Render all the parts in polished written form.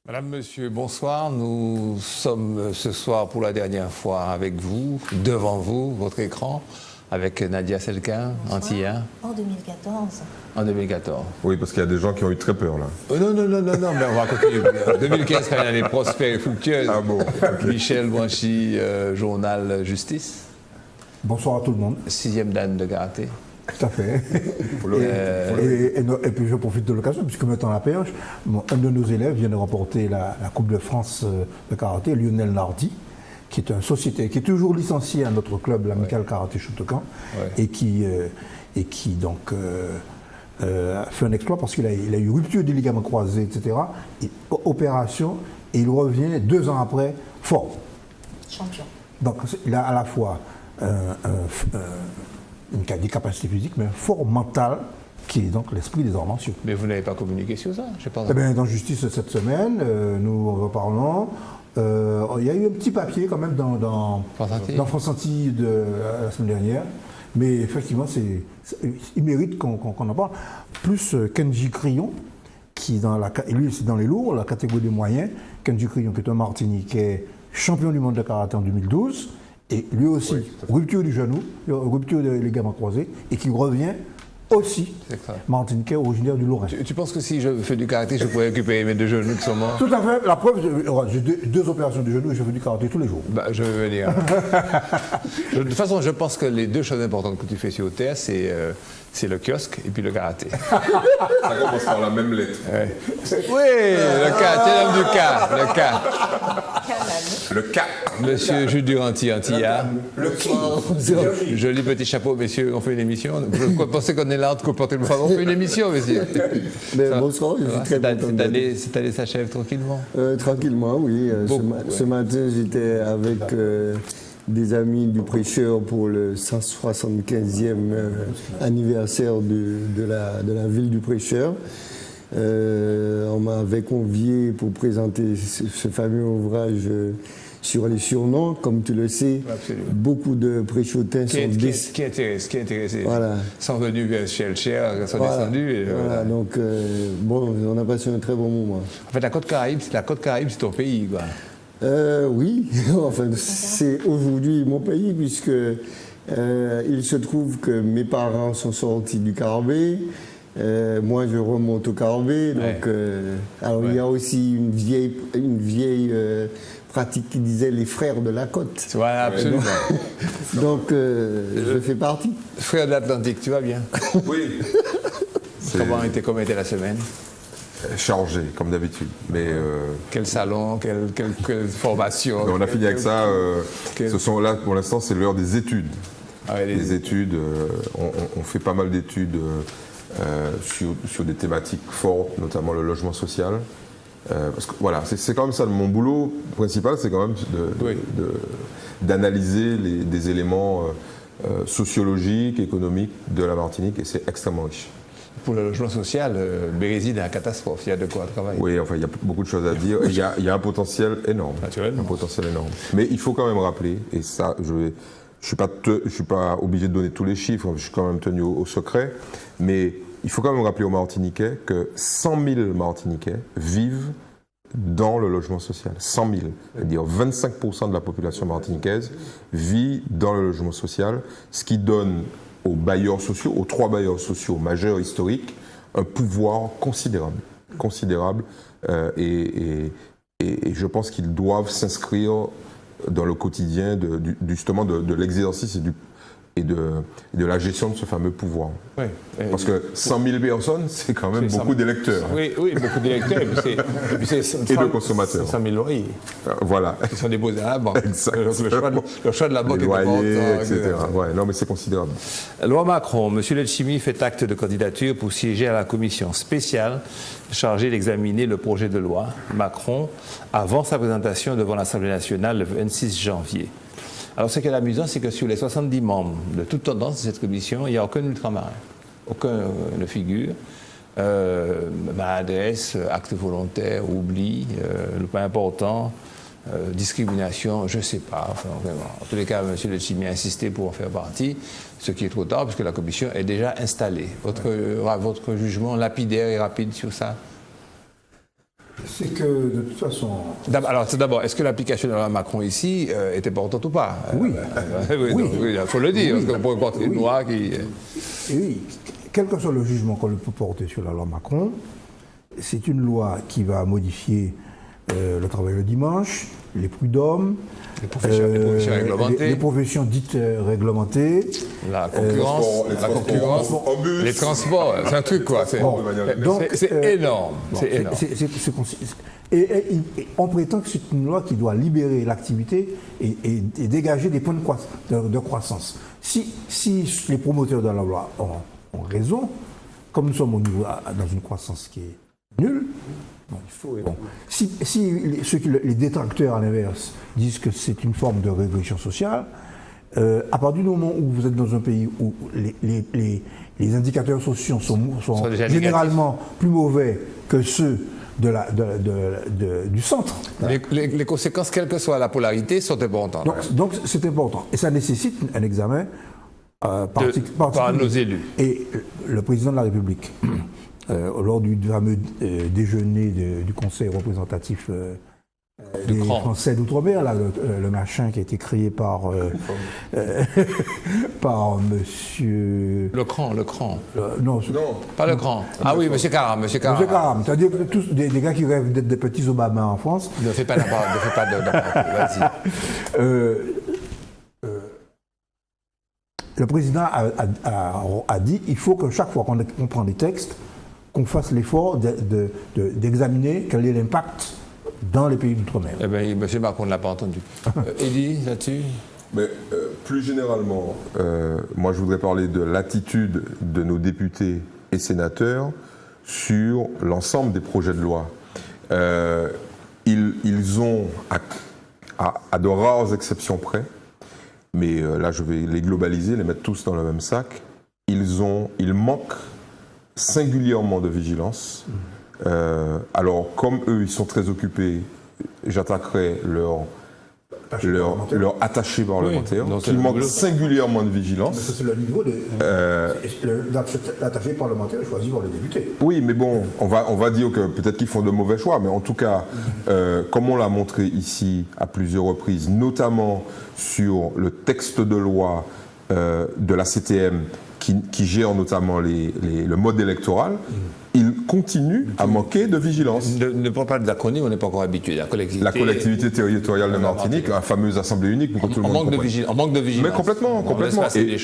Madame, Monsieur, bonsoir. Nous sommes ce soir pour la dernière fois avec vous, devant vous, votre écran, avec Nadia Selkin, Antilla. En 2014. En 2014. Oui, parce qu'il y a des gens qui ont eu très peur, là. Non, mais on va continuer. 2015, quand il y a les prospères et fructueuses. Ah bon, okay. Michel Branchi, journal Justice. Bonsoir à tout le monde. 6e dan de karaté. Tout à fait. Et puis je profite de l'occasion, puisque maintenant la perche, un de nos élèves vient de remporter la Coupe de France de karaté, Lionel Nardi, qui est un société, qui est toujours licencié à notre club, l'Amical Karaté Shotokan, et qui donc fait un exploit parce qu'il a eu rupture des ligaments croisés, etc. Et, opération, et il revient 2 ans après fort. Champion. Donc il a à la fois des capacités physiques, mais un fort mental, qui est donc l'esprit des arts martiaux. Mais vous n'avez pas communiqué sur ça, je pense. Eh bien, dans Justice cette semaine, nous reparlons. Il y a eu un petit papier quand même dans France Antilles la semaine dernière, mais effectivement, il mérite qu'on en parle. Plus Kenji Crillon, qui lui c'est dans les lourds, la catégorie des moyens. Kenji Crillon, qui est un Martiniquais, champion du monde de karaté en 2012. Et lui aussi, rupture du genou, rupture des ligaments croisés, et qui revient aussi, Martiniquais, originaire du Lorrain. Tu penses que si je fais du karaté, je pourrais récupérer mes 2 genoux qui sont morts? Tout à fait. La preuve, j'ai 2 opérations de genoux et je fais du karaté tous les jours. Bah, je vais venir. De toute façon, je pense que les 2 choses importantes que tu fais sur Terre, c'est le kiosque et puis le karaté. Ça commence par la même lettre. Ouais. Oui, le K, tu es l'homme du K, le K. Le K. Monsieur Jules Duranty, Antilla. Le qui. Joli petit chapeau, messieurs, on fait une émission. Vous pensez qu'on est là pour porter le bras? On fait une émission, messieurs. Mais bonsoir, je suis très content. Cette année s'achève tranquillement? Tranquillement, oui. Ce matin, j'étais avec des amis du prêcheur pour le 175e anniversaire de la ville du prêcheur. On m'avait convié pour présenter ce fameux ouvrage sur les surnoms. Comme tu le sais, beaucoup de préchotins sont qui intéressé. Voilà. Sont venus chez le Cher, sont descendus. Et voilà. Donc, bon, on a passé un très bon moment. En fait, la Côte-Caraïbe, c'est ton pays, quoi. Oui, enfin, c'est aujourd'hui mon pays, puisque il se trouve que mes parents sont sortis du Caraïbe. Moi, je remonte au Caraïbe. Donc, alors, il y a aussi une vieille pratique qui disait les frères de la côte. Voilà, absolument. Donc, je fais partie. Frères de l'Atlantique, tu vas bien? Oui. Comment était la semaine? Chargé, comme d'habitude. Mais quel salon, quelle formation? on a fini avec ça. Là, pour l'instant, c'est l'heure des études. Les études, on fait pas mal d'études sur des thématiques fortes, notamment le logement social. Parce que voilà, c'est quand même ça. Mon boulot principal, c'est quand même d'analyser des éléments sociologiques, économiques de la Martinique, et c'est extrêmement riche. Pour le logement social, Bérézine est une catastrophe, il y a de quoi travailler. Oui, enfin, il y a beaucoup de choses à dire. Il y a un potentiel énorme. Naturellement. Un potentiel énorme. Mais il faut quand même rappeler, et ça, je ne suis pas obligé de donner tous les chiffres, je suis quand même tenu au secret, mais il faut quand même rappeler aux Martiniquais que 100 000 Martiniquais vivent dans le logement social. 100 000. C'est-à-dire 25% de la population martiniquaise vit dans le logement social, ce qui donne aux bailleurs sociaux, aux 3 bailleurs sociaux majeurs historiques, un pouvoir considérable, et je pense qu'ils doivent s'inscrire dans le quotidien justement de l'exercice et de la gestion de ce fameux pouvoir. Oui. Parce que 100 000 personnes, c'est quand même beaucoup d'électeurs. Oui, beaucoup d'électeurs. Et de consommateurs. 100 000 loyers. Voilà. Qui sont déposés à la banque. Exactement. Le choix de la banque les loyers, est important. etc. Ouais, non, mais c'est considérable. Loi Macron, M. Letchimy fait acte de candidature pour siéger à la commission spéciale chargée d'examiner le projet de loi Macron avant sa présentation devant l'Assemblée nationale le 26 janvier. Alors, ce qui est amusant, c'est que sur les 70 membres de toute tendance de cette commission, il n'y a aucun ultramarin. Aucun ne figure. Maladresse, acte volontaire, oubli, le pas important, discrimination, je ne sais pas. Enfin, vraiment. En tous les cas, M. Letchimy a insisté pour en faire partie, ce qui est trop tard, puisque la commission est déjà installée. Votre jugement lapidaire et rapide sur ça? C'est que, de toute façon... Alors, tout d'abord, est-ce que l'application de la loi Macron ici est importante ou pas? Oui. Oui, il faut le dire, parce qu'on pourrait porter une loi qui... Et oui, quel que soit le jugement qu'on peut porter sur la loi Macron, c'est une loi qui va modifier le travail le dimanche, les prud'hommes, les professions réglementées, les professions dites réglementées, la concurrence, les transports, c'est un truc quoi. C'est énorme. C'est énorme. Et on prétend que c'est une loi qui doit libérer l'activité et dégager des points de croissance. Si les promoteurs de la loi ont raison, comme nous sommes dans une croissance qui est nulle, si les détracteurs, à l'inverse, disent que c'est une forme de régression sociale, à partir du moment où vous êtes dans un pays où les indicateurs sociaux sont généralement plus mauvais que ceux du centre. Les conséquences, quelle que soit la polarité, sont importantes. Donc c'est important. Et ça nécessite un examen par nos élus. Et le président de la République, lors du fameux déjeuner du Conseil représentatif des Français d'Outre-mer, le machin qui a été créé par monsieur... Le cran. Non, pas le cran. Ah oui, monsieur Karam. Monsieur Karam, c'est-à-dire que tous des gars qui rêvent d'être des petits Obama en France. Ne fais pas de... Vas-y. Le président a dit il faut que chaque fois qu'on prend des textes, qu'on fasse l'effort d'examiner quel est l'impact dans les pays d'outre-mer. Eh bien, M. Macron ne l'a pas entendu. Elie, là-dessus? Mais plus généralement, moi je voudrais parler de l'attitude de nos députés et sénateurs sur l'ensemble des projets de loi. Ils ont, à de rares exceptions près, mais là je vais les globaliser, les mettre tous dans le même sac, ils manquent singulièrement de vigilance. Alors, comme eux, ils sont très occupés, j'attaquerai leur attaché parlementaire, qui manque singulièrement de vigilance. Mais ça, c'est le niveau de l'attaché parlementaire choisi par les députés. Oui, mais bon, on va dire que peut-être qu'ils font de mauvais choix, mais en tout cas, comme on l'a montré ici à plusieurs reprises, notamment sur le texte de loi de la CTM, qui gère notamment le mode électoral, il continue à manquer de vigilance. Ne parle pas d'acronyme, on n'est pas encore habitué. La collectivité territoriale de Martinique, la fameuse assemblée unique, pour que tout le monde manque de vigilance. Mais complètement. Et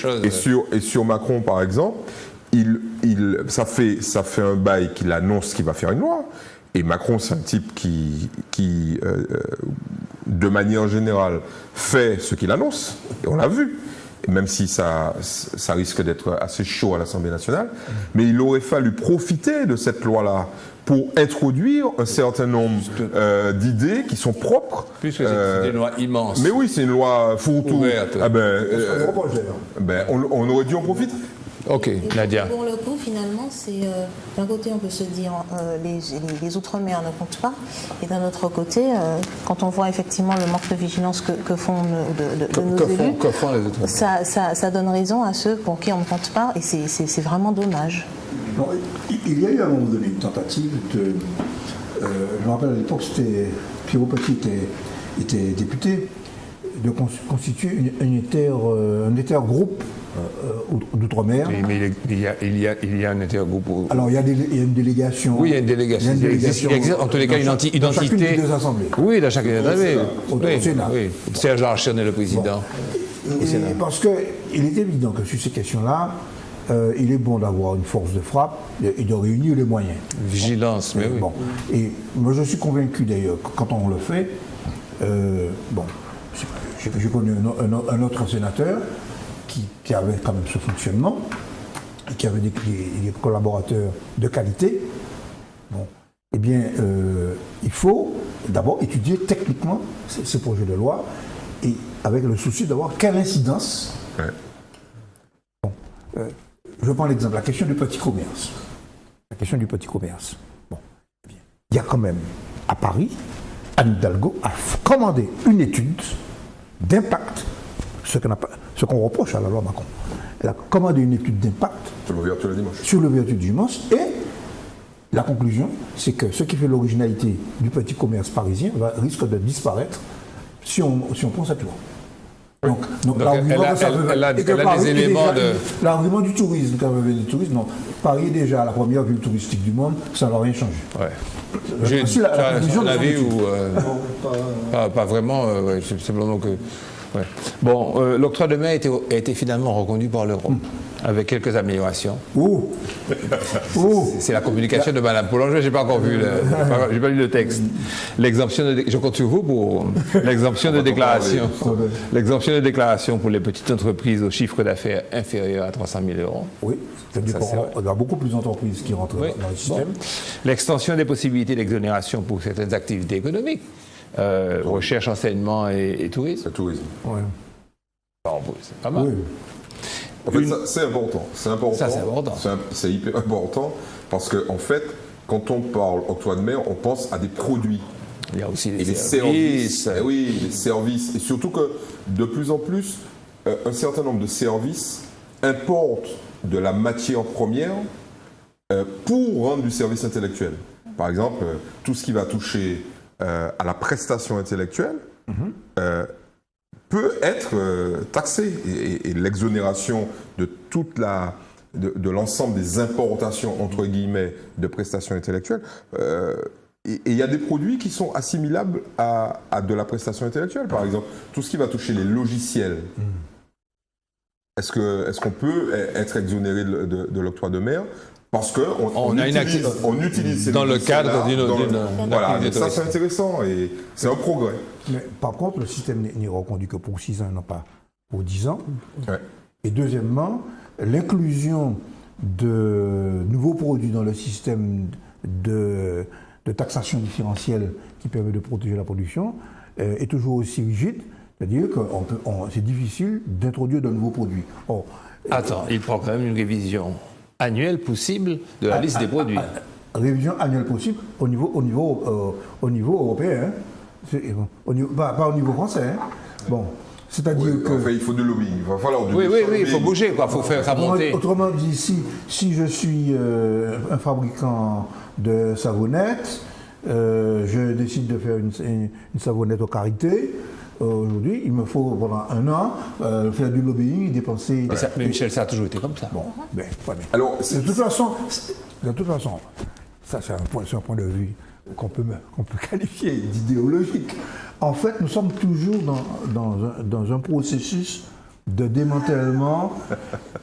sur Macron, par exemple, ça fait un bail qu'il annonce qu'il va faire une loi. Et Macron, c'est un type qui de manière générale, fait ce qu'il annonce. Et on l'a vu. Même si ça risque d'être assez chaud à l'Assemblée nationale, mais il aurait fallu profiter de cette loi-là pour introduire un certain nombre d'idées qui sont propres. Puisque c'est une loi immense. Mais oui, c'est une loi fourre-tout. On aurait dû en profiter. Ok, Nadia. Pour le coup, finalement, c'est d'un côté, on peut se dire les Outre-mer ne comptent pas, et d'un autre côté, quand on voit effectivement le manque de vigilance que font nos élus, que font les Outre-mer, ça donne raison à ceux pour qui on ne compte pas, et c'est vraiment dommage. Non, il y a eu à un moment donné une tentative de... je me rappelle à l'époque, Pierrot Petit était député, de constituer un intergroupe d'outre-mer. Mais il y a un intergroupe. Alors il y a une délégation. Oui, il y a une délégation. Il existe en tous les cas une identité. Dans chacune des deux assemblées. Oui, dans chacune des assemblées. Au Sénat. Oui. Serge Larcher est le président. Parce qu'il est évident que sur ces questions-là, il est bon d'avoir une force de frappe et de réunir les moyens. Vigilance, mais oui. Bon. Et moi je suis convaincu d'ailleurs que quand on le fait, je connais un autre sénateur qui avait quand même ce fonctionnement, et qui avait des collaborateurs de qualité. Bon. Eh bien, il faut d'abord étudier techniquement ces projets de loi, et avec le souci d'avoir quelle incidence. Ouais. Bon. Je prends l'exemple, la question du petit commerce. La question du petit commerce. Bon. Eh bien, il y a quand même, à Paris, Anne Hidalgo a commandé une étude d'impact, ce qu'on reproche à la loi Macron. Elle a commandé une étude d'impact sur l'ouverture du dimanche. Sur l'ouverture du dimanche, et La conclusion, c'est que ce qui fait l'originalité du petit commerce parisien risque de disparaître si on prend cette loi. Donc l'argument que ça veut elle a et que des Paris est éléments déjà- de- L'argument du tourisme, quand même, du tourisme, non. Paris est déjà la première ville touristique du monde, ça n'a rien changé. Ouais. J'ai la conclusion de un son avis étude. ou pas vraiment, ouais, c'est simplement que. Ouais. Bon, l'octroi de mer a été finalement reconduit par l'Europe, avec quelques améliorations. Oh. C'est la communication de Mme Poulanger, j'ai pas encore vu, j'ai pas lu le texte. L'exemption je compte sur vous pour l'exemption de déclaration. L'exemption de déclaration pour les petites entreprises au chiffre d'affaires inférieur à 300 000 euros. Oui, c'est-à-dire Ça, c'est vrai. qu'on a beaucoup plus d'entreprises qui rentrent Oui. dans le système. Bon. L'extension des possibilités d'exonération pour certaines activités économiques, recherche, enseignement et tourisme. Le tourisme. Ouais. Bon, c'est pas mal. Oui. En fait, ça, c'est important. C'est important. Ça, c'est important. C'est hyper important parce que, en fait, quand on parle octroi de mer, on pense à des produits. Il y a aussi Et les les services. services. Oui, les services. Et surtout que, de plus en plus, un certain nombre de services importent de la matière première pour rendre du service intellectuel. Par exemple, tout ce qui va toucher à la prestation intellectuelle peut être taxé. Et l'exonération de toute de l'ensemble des importations, entre guillemets, de prestations intellectuelles. Et il y a des produits qui sont assimilables à de la prestation intellectuelle. Par exemple, tout ce qui va toucher les logiciels. Est-ce qu'on peut être exonéré de l'octroi de mer parce qu'on utilise ces dans le logiciels-là cadre d'une voilà, activité donc ça c'est touristique. intéressant et c'est un progrès. Mais par contre, le système n'est reconduit que pour 6 ans, non pas pour 10 ans. Ouais. Et deuxièmement, l'inclusion de nouveaux produits dans le système de taxation différentielle qui permet de protéger la production est toujours aussi rigide. C'est-à-dire que c'est difficile d'introduire de nouveaux produits. Or, Attends, il prend quand même une révision annuelle possible de la liste des produits. révision annuelle possible au niveau européen, hein. Pas au niveau français. Hein. Bon, c'est-à-dire que... Enfin, il faut du lobbying. Il va falloir du Oui, il lobbying. faut bouger, quoi. Il faut faire remonter. Autrement dit, si je suis un fabricant de savonnettes, je décide de faire une savonnette aux karités. Aujourd'hui, il me faut pendant un an faire du lobbying, dépenser. Mais Michel, ça a toujours été comme ça. Bon, ouais, mais Alors, de toute façon, ça c'est un point de vue qu'on peut qualifier d'idéologique. En fait, nous sommes toujours dans un processus de démantèlement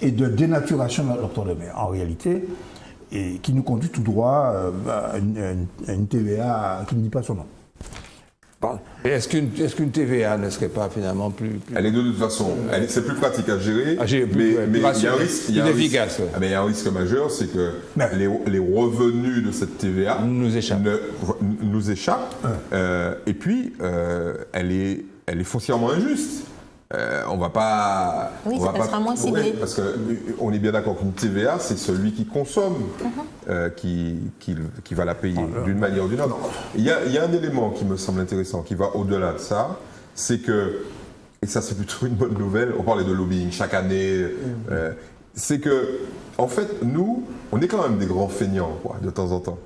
et de dénaturation de l'octroi de mer. En réalité, et qui nous conduit tout droit à une TVA qui ne dit pas son nom. Est-ce qu'une TVA ne serait pas finalement plus... elle est de toute façon, c'est plus pratique à gérer, À gérer, mais ouais, il y a un plus risque. efficace, ouais. Mais il y a un risque majeur, c'est que Mais- les revenus de cette TVA Nous échappent. nous échappent. Et puis, elle est foncièrement injuste. On va pas. Oui, on ça va pas- sera moins ciblé. Ouais, parce que on est bien d'accord qu'une TVA, c'est celui qui consomme qui va la payer d'une manière ou d'une autre. Il y a un élément qui me semble intéressant, qui va au-delà de ça, c'est que, et ça c'est plutôt une bonne nouvelle, on parlait de lobbying chaque année, c'est que, en fait, nous, on est quand même des grands feignants, quoi, de temps en temps.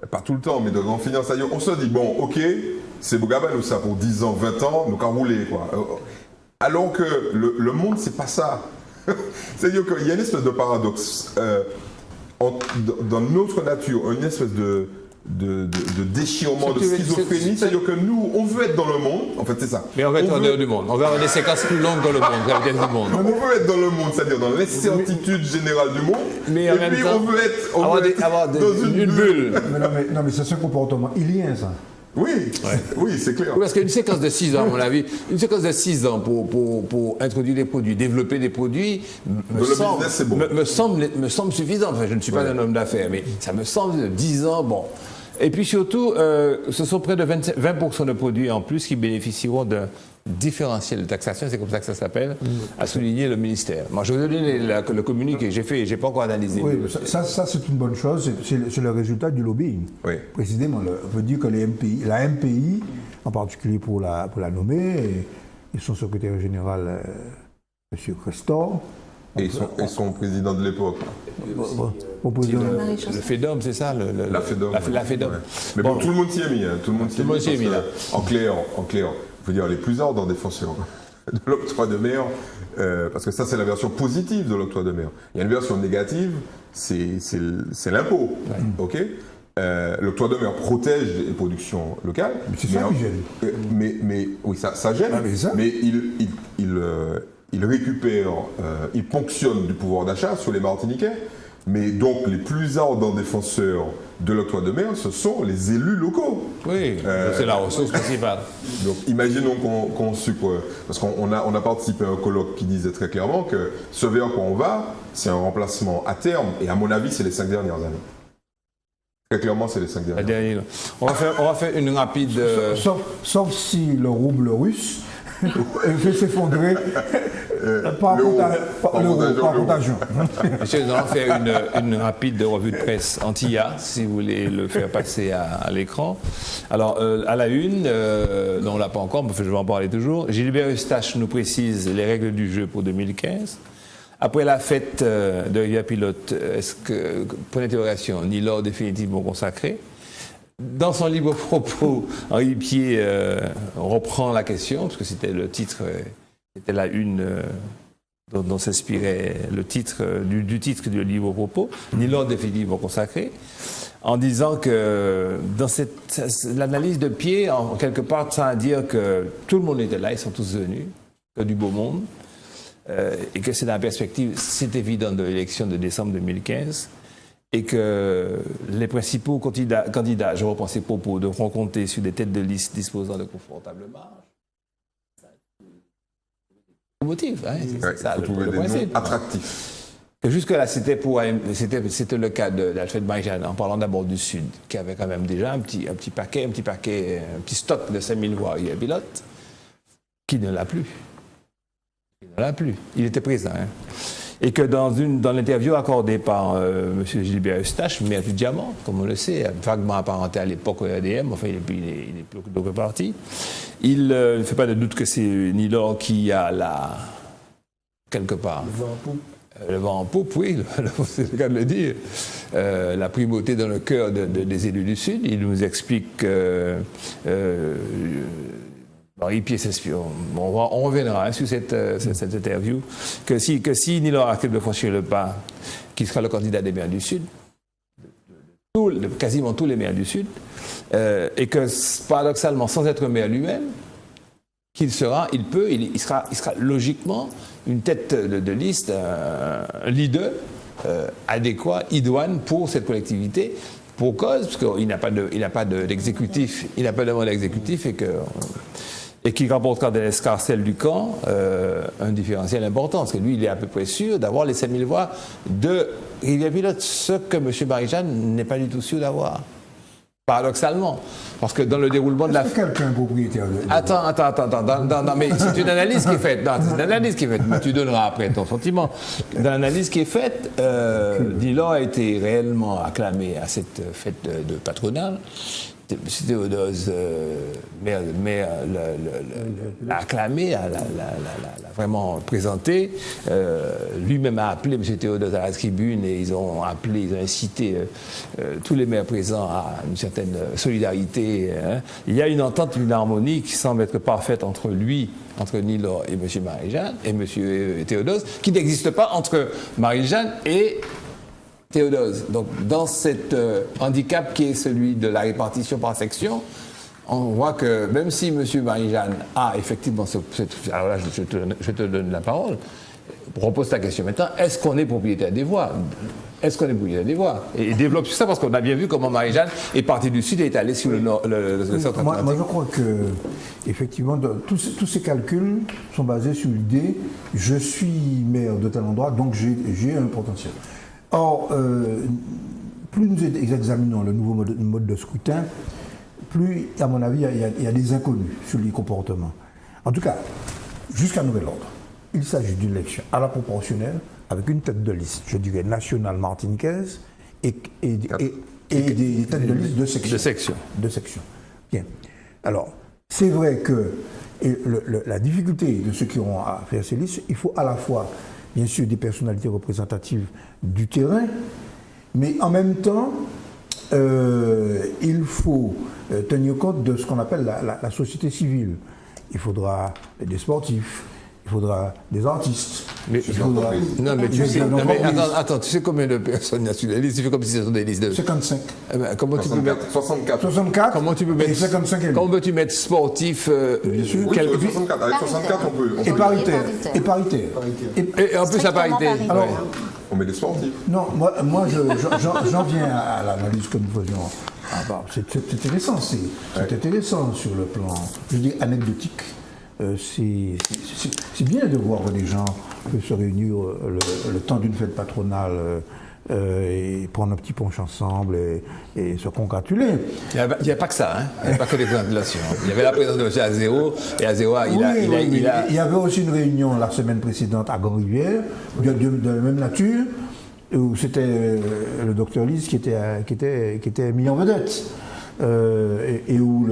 Pas tout le temps, mais de grands feignants. C'est-à-dire, on se dit, bon, ok, c'est Bougaba, nous, ça pour 10 ans, 20 ans, nous qu'à rouler, quoi. Alors que le monde, c'est pas ça. C'est-à-dire qu'il y a une espèce de paradoxe. Dans notre nature, une espèce de déchirement, de schizophrénie. C'est-à-dire que nous, on veut être dans le monde. En fait, c'est ça. Mais on va être en dehors du monde. On va avoir des séquences plus longues dans le monde, gravitaire du monde. On veut être dans le monde, c'est-à-dire dans l'incertitude générale du monde. Mais en et même puis, temps, on veut être avoir dans une bulle. Non, mais c'est un comportement ilien, ça. Oui, oui, c'est clair. Oui, parce qu'une séquence de 6 ans, à mon avis, une séquence de 6 ans pour introduire des produits, développer des produits, le business, c'est bon. me semble suffisant. Enfin, je ne suis pas un homme d'affaires, mais ça me semble 10 ans, bon. Et puis surtout, ce sont près de 20% de produits en plus qui bénéficieront d'un différentiel de taxation, c'est comme ça que ça s'appelle, a souligné le ministère. Moi, je vous ai donné le communiqué, j'ai pas encore analysé. Oui, ça c'est une bonne chose, c'est le résultat du lobbying. Oui. Précisément, on veut dire que la MPI, en particulier pour la nommer, et son secrétaire général, M. Crestor, Et son président de l'époque. Le FEDOM, c'est ça La FEDOM. La FEDOM. Ouais. Mais bon, tout le monde s'y est mis. Hein. Tout le monde s'y est mis. Là. En clair, je veux dire, les plus ardents défenseurs de l'octroi de mer, parce que ça, c'est la version positive de l'octroi de mer. Il y a une version négative, c'est l'impôt. Ouais. OK. L'octroi de mer protège les productions locales. Mais c'est ça qui gêne. Mais oui, ça gêne. Ah, mais il récupère, il ponctionne du pouvoir d'achat sur les Martiniquais. Mais donc, les plus ardents défenseurs de l'octroi de mer, ce sont les élus locaux. Oui, c'est la ressource principale. Donc, imaginons qu'on sucre, parce qu'on a participé à un colloque qui disait très clairement que ce vers quoi on va, c'est un remplacement à terme, et à mon avis, c'est les 5 dernières années. Très clairement, c'est les 5 dernières années. On va faire une rapide... Sauf si le rouble russe fait s'effondrer par contagion. Monsieur, nous allons faire une rapide revue de presse anti-IA, si vous voulez le faire passer à l'écran. Alors, à la une, non, on ne l'a pas encore, mais je vais en parler toujours. Gilbert Eustache nous précise les règles du jeu pour 2015. Après la fête de Rivière-Pilote, est-ce que, pour l'interrogation, Nilor définitivement consacré? Dans son libre propos, Henri Pied reprend la question, parce que c'était le titre, c'était la une dont s'inspirait le titre du titre du livre propos, Nilor définitivement consacré, en disant que dans l'analyse de Pied, en quelque part, ça veut dire que tout le monde était là, ils sont tous venus, que du beau monde, et que c'est dans la perspective, c'est évident, de l'élection de décembre 2015, et que les principaux candidats, je reprends ces propos, devront compter sur des têtes de liste disposant de confortables marges. C'est le motif, hein, c'est ça le principe. Attractif. Jusque-là, c'était le cas d'Alfred Marie-Jeanne, en parlant d'abord du Sud, qui avait quand même déjà un petit stock de 5000 voix pilotes, qui ne l'a plus. Il était présent. Hein. Et que dans l'interview accordée par M. Gilbert Eustache, maire du Diamant, comme on le sait, vaguement apparenté à l'époque au RDM, enfin il est plus d'autres partis, il ne fait pas de doute que c'est Nilor qui a quelque part, le vent en poupe, oui, c'est le cas de le dire, la primauté dans le cœur des élus du Sud. Il nous explique que Henri Pied s'inspire. On reviendra sur cette interview. Que si Nilor accepte de franchir le pas, qu'il sera le candidat des maires du Sud, quasiment tous les maires du Sud, et que paradoxalement, sans être maire lui-même, il sera logiquement une tête de liste, un leader adéquat, idoine pour cette collectivité. Pour cause, parce qu'il n'a pas d'exécutif, il n'a pas de mandat exécutif et qui rapportera de l'escarcelle du camp un différentiel important, parce que lui, il est à peu près sûr d'avoir les 5000 voix de Rivière-Pilote, ce que M. Marie-Jeanne n'est pas du tout sûr d'avoir. Paradoxalement. Parce que dans le déroulement de la... Est-ce que quelqu'un est propriétaire de... Attends, mais c'est une analyse qui est faite. Non, c'est une analyse qui est faite. Mais tu donneras après ton sentiment. Dans l'analyse qui est faite, Nilor a été réellement acclamé à cette fête de patronale. M. Théodose l'a acclamé, l'a vraiment présenté. Lui-même a appelé M. Théodose à la tribune et ils ont incité tous les maires présents à une certaine solidarité. Hein. Il y a une entente, une harmonie qui semble être parfaite entre Nilor et M. Marie-Jeanne et M. Théodose, qui n'existe pas entre Marie-Jeanne et Théodose. Donc, dans cet handicap qui est celui de la répartition par section, on voit que même si M. Marie-Jeanne a effectivement alors là, je te donne la parole, repose ta question maintenant, est-ce qu'on est propriétaire des voix ? Et développe sur ça, parce qu'on a bien vu comment Marie-Jeanne est partie du Sud et est allée sur le nord, le centre atlantique. Moi, je crois que, effectivement, tous ces calculs sont basés sur l'idée, je suis maire de tel endroit, donc j'ai un potentiel. Or, plus nous examinons le nouveau mode de scrutin, plus, à mon avis, il y a des inconnus sur les comportements. En tout cas, jusqu'à nouvel ordre, il s'agit d'une élection à la proportionnelle, avec une tête de liste, je dirais, nationale martiniquaise, et des têtes de liste de section. Bien. Alors, c'est vrai que la difficulté de ceux qui auront à faire ces listes, il faut à la fois bien sûr des personnalités représentatives du terrain, mais en même temps, il faut tenir compte de ce qu'on appelle la société civile. Il faudra des sportifs, il faudra des artistes. Mais, il faudra attends, tu sais combien de personnes il y a sur les listes? Tu fais comme si ce sont des listes de... 55. Comment 64, tu peux mettre... 64. 64. Comment tu peux mettre... Et 55 élus. Comment peux-tu mettre sportif Bien sûr. Oui, 64. Avec 64, on peut. Et paritaire. Et paritaire. Et en plus la parité. Strictement Alors, On met des sportifs. non, moi j'en viens à l'analyse que nous faisions. Ah bah, c'est intéressant, c'est intéressant sur le plan, je dis, anecdotique. C'est bien de voir que des gens peuvent se réunir le temps d'une fête patronale et prendre un petit punch ensemble et se congratuler. Il n'y a pas que ça, hein. Il n'y a pas que des congratulations. Il y avait la présence de M. Azéro, et Azéro, il y avait aussi une réunion la semaine précédente à Grand-Rivière, de la même nature, où c'était le docteur Lise qui était mis en vedette. Et où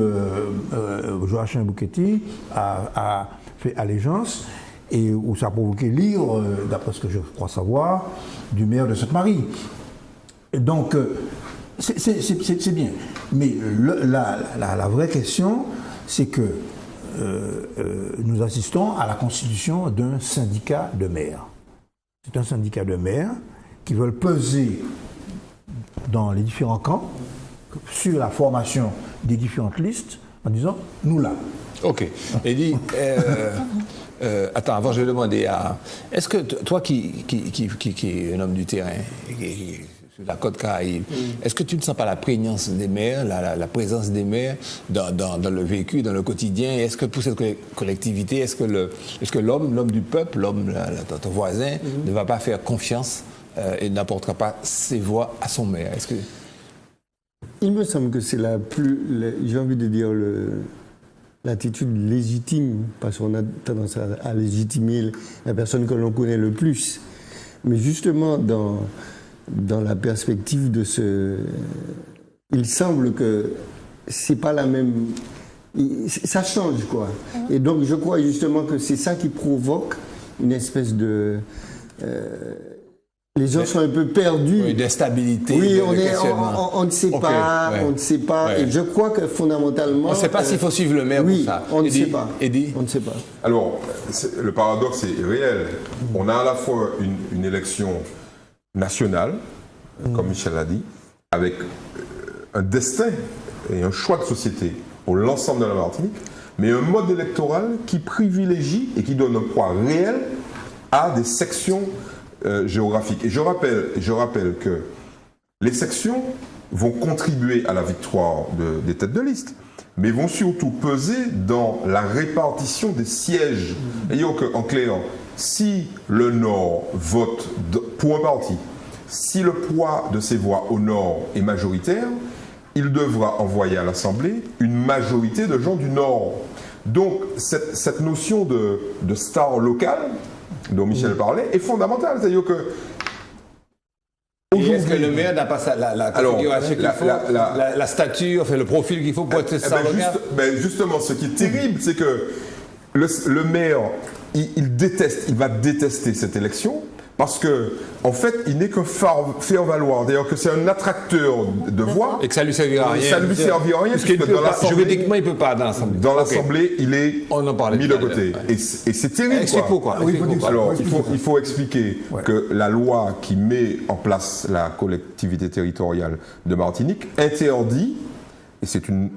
Joachim Bouquetti a fait allégeance et où ça a provoqué l'ire, d'après ce que je crois savoir, du maire de Sainte-Marie. Et donc, c'est bien. Mais la vraie question, c'est que nous assistons à la constitution d'un syndicat de maires. C'est un syndicat de maires qui veulent peser dans les différents camps sur la formation des différentes listes en disant « nous là ». Ok. Dit, attends, avant je vais demander à... Est-ce que toi qui es un homme du terrain, sur la côte Caraïbe, est-ce que tu ne sens pas la prégnance des maires, la présence des maires dans le vécu, dans le quotidien? Est-ce que pour cette collectivité, est-ce que l'homme du peuple, ton voisin, ne va pas faire confiance et n'apportera pas ses voix à son maire? Est-ce que... Il me semble que c'est j'ai envie de dire, l'attitude légitime, parce qu'on a tendance à légitimer la personne que l'on connaît le plus. Mais justement, dans la perspective de il semble que c'est pas la même... Ça change, quoi. Et donc, je crois justement que c'est ça qui provoque une espèce de... les gens sont un peu perdus. Oui, d'instabilité. Oui, on ne sait pas, on ne sait pas. Ouais. Et je crois que fondamentalement... On ne sait pas s'il faut suivre le maire pour ça. On ne sait pas. Eddie ? On ne sait pas. Alors, le paradoxe est réel. On a à la fois une élection nationale, comme Michel l'a dit, avec un destin et un choix de société pour l'ensemble de la Martinique, mais un mode électoral qui privilégie et qui donne un poids réel à des sections géographiques. Et je rappelle que les sections vont contribuer à la victoire des têtes de liste, mais vont surtout peser dans la répartition des sièges. Ayons qu'en clair, si le Nord vote pour un parti, si le poids de ses voix au Nord est majoritaire, il devra envoyer à l'Assemblée une majorité de gens du Nord. Donc cette notion de star locale dont Michel parlait est fondamentale. C'est-à-dire que est-ce que le maire n'a pas la configuration qu'il faut, la stature, enfin, le profil qu'il faut pour être star local? Justement, ce qui est terrible, c'est que le maire, il va détester cette élection. Parce que, en fait, il n'est que faire-valoir. D'ailleurs, que c'est un attracteur de voix. Et que ça ne lui servira à rien. Ça ne lui servira à rien. Parce que juridiquement, il ne peut pas dans l'Assemblée. Dans l'Assemblée, il est mis de côté. Et c'est terrible. Explique pourquoi. Alors, il faut expliquer que la loi qui met en place la collectivité territoriale de Martinique interdit, et c'est une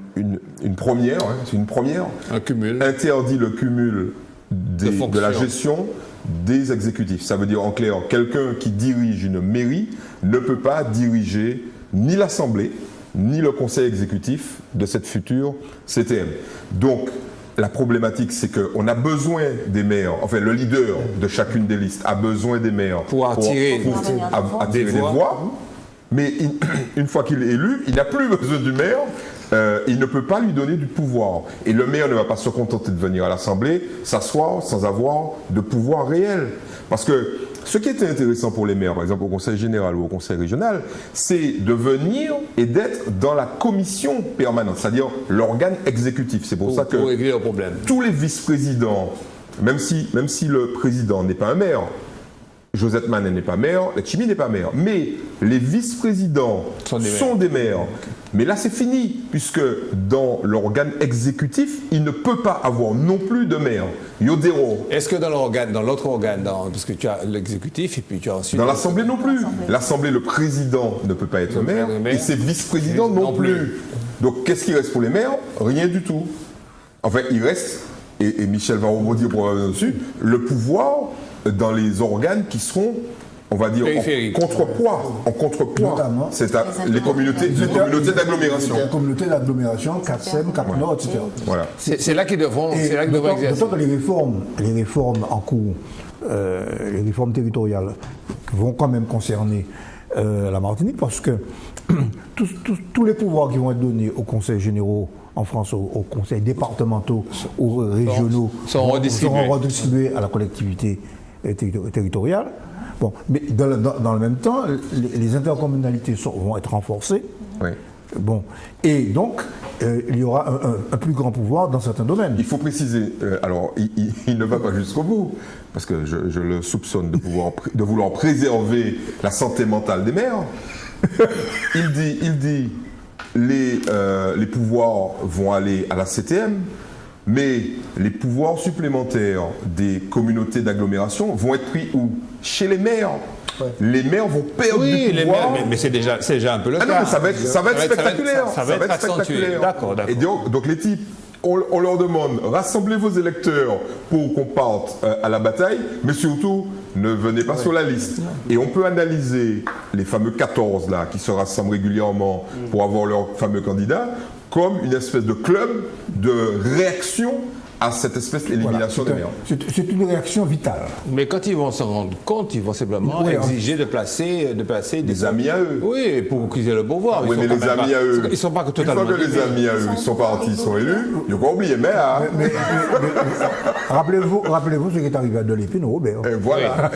première, un cumul. Interdit le cumul de la gestion des exécutifs. Ça veut dire en clair, quelqu'un qui dirige une mairie ne peut pas diriger ni l'Assemblée, ni le conseil exécutif de cette future CTM. Donc, la problématique, c'est qu'on a besoin des maires, enfin le leader de chacune des listes a besoin des maires pour attirer des voix. Mais une fois qu'il est élu, il n'a plus besoin du maire. Il ne peut pas lui donner du pouvoir. Et le maire ne va pas se contenter de venir à l'Assemblée, s'asseoir sans avoir de pouvoir réel. Parce que ce qui était intéressant pour les maires, par exemple au Conseil général ou au Conseil régional, c'est de venir et d'être dans la commission permanente, c'est-à-dire l'organe exécutif. C'est pour ça que régler le problème. Tous les vice-présidents, même si le président n'est pas un maire, Josette Mann n'est pas maire, Letchimy n'est pas maire. Mais les vice-présidents sont des maires. Mais là, c'est fini, puisque dans l'organe exécutif, il ne peut pas avoir non plus de maire. Yodero. Est-ce que dans l'autre organe, parce que tu as l'exécutif et puis tu as ensuite... Dans l'Assemblée non plus. L'Assemblée, le président ne peut pas être maire, et ses vice-présidents non plus. Donc, qu'est-ce qui reste pour les maires? Rien du tout. Enfin, il reste, et Michel va rebondir probablement dessus, le pouvoir dans les organes qui seront, on va dire, en contrepoids. C'est les communautés d'agglomération. Les communautés d'agglomération, CAPSEM, CAP-Nord, etc. Voilà. C'est là qu'ils devront exercer. D'autant que les réformes en cours, les réformes territoriales, vont quand même concerner la Martinique, parce que tous les pouvoirs qui vont être donnés aux conseils généraux en France, aux conseils départementaux, aux régionaux, seront redistribués à la collectivité territoriale. Bon, mais dans le même temps, les intercommunalités vont être renforcées. Oui. Bon, et donc, il y aura un plus grand pouvoir dans certains domaines. Il faut préciser, alors il ne va pas jusqu'au bout, parce que je le soupçonne de vouloir préserver la santé mentale des maires. Il dit les pouvoirs vont aller à la CTM, mais les pouvoirs supplémentaires des communautés d'agglomération vont être pris où? Chez les maires. Ouais. Les maires vont perdre du pouvoir. Mais c'est déjà un peu le cas. Non, mais ça va être spectaculaire. Ça va être spectaculaire. D'accord. Et donc les types, on leur demande, rassemblez vos électeurs pour qu'on parte à la bataille, mais surtout, ne venez pas sur la liste. Et on peut analyser les fameux 14 là, qui se rassemblent régulièrement pour avoir leur fameux candidat, comme une espèce de club de réaction à cette espèce d'élimination des maires. C'est une réaction vitale. Mais quand ils vont s'en rendre compte, ils vont simplement exiger de placer des amis à eux. Oui, pour qu'ils aient le pouvoir. Oui, mais les amis à eux, ils ne sont pas totalement... Une fois que les amis à eux sont partis, sont élus, ils n'ont pas oublié, mais... Rappelez-vous ce qui est arrivé à Delépine au Robert. Et voilà.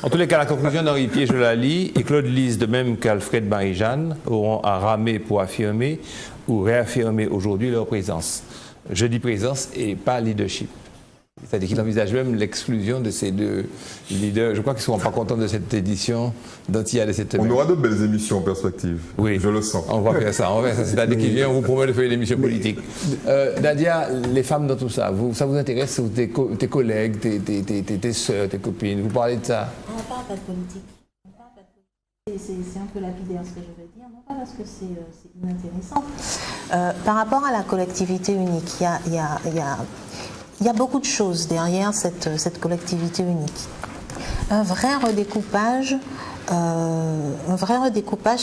En tous les cas, la conclusion d'Henri Pied, je la lis, et Claude Lise, de même qu'Alfred Marie-Jeanne, auront à ramer pour affirmer ou réaffirmer aujourd'hui leur présence. Je dis présence et pas leadership. C'est-à-dire qu'il envisage même l'exclusion de ces deux leaders. Je crois qu'ils ne seront pas contents de cette édition dont il y a de cette semaine. On aura de belles émissions en perspective. Oui. Je le sens. On va faire ça. C'est-à-dire qu'il vient, on vous promet de faire une émission politique. Nadia, les femmes dans tout ça, ça vous intéresse? Tes collègues, tes soeurs, tes copines, vous parlez de ça? On ne parle pas de politique. C'est un peu lapidaire ce que je veux dire, non pas parce que c'est inintéressant. Par rapport à la collectivité unique, il y a beaucoup de choses derrière cette collectivité unique. Un vrai redécoupage,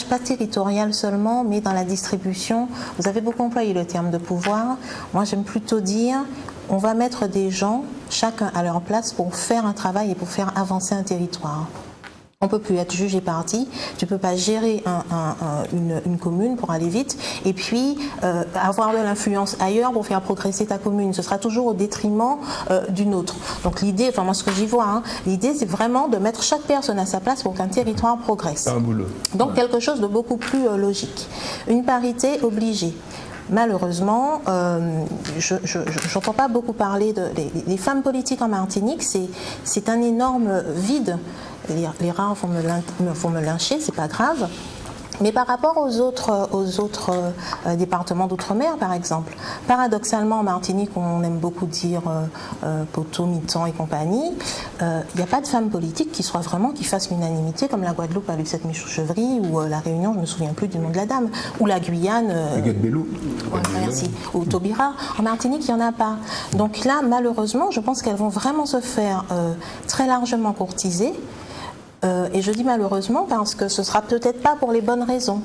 pas territorial seulement, mais dans la distribution. Vous avez beaucoup employé le terme de pouvoir. Moi, j'aime plutôt dire, on va mettre des gens, chacun à leur place, pour faire un travail et pour faire avancer un territoire. On ne peut plus être juge et parti, tu ne peux pas gérer une commune pour aller vite et puis avoir de l'influence ailleurs pour faire progresser ta commune. Ce sera toujours au détriment d'une autre. Donc l'idée, enfin moi ce que j'y vois, l'idée c'est vraiment de mettre chaque personne à sa place pour qu'un territoire progresse. Un boulot. Donc quelque chose de beaucoup plus logique. Une parité obligée. Malheureusement, je n'entends pas beaucoup parler des femmes politiques en Martinique, c'est un énorme vide. Les rares vont me lyncher, c'est pas grave. Mais par rapport aux autres départements d'outre-mer, par exemple, paradoxalement en Martinique, on aime beaucoup dire Poteau, Mitan et compagnie, il n'y a pas de femmes politiques qui fassent l'unanimité, comme la Guadeloupe a Lucette Michaud-Chevry, ou la Réunion, je ne me souviens plus du nom de la dame, ou la Guyane, merci, ou Taubira. En Martinique, il n'y en a pas. Donc là, malheureusement, je pense qu'elles vont vraiment se faire très largement courtiser. Et je dis malheureusement parce que ce sera peut-être pas pour les bonnes raisons.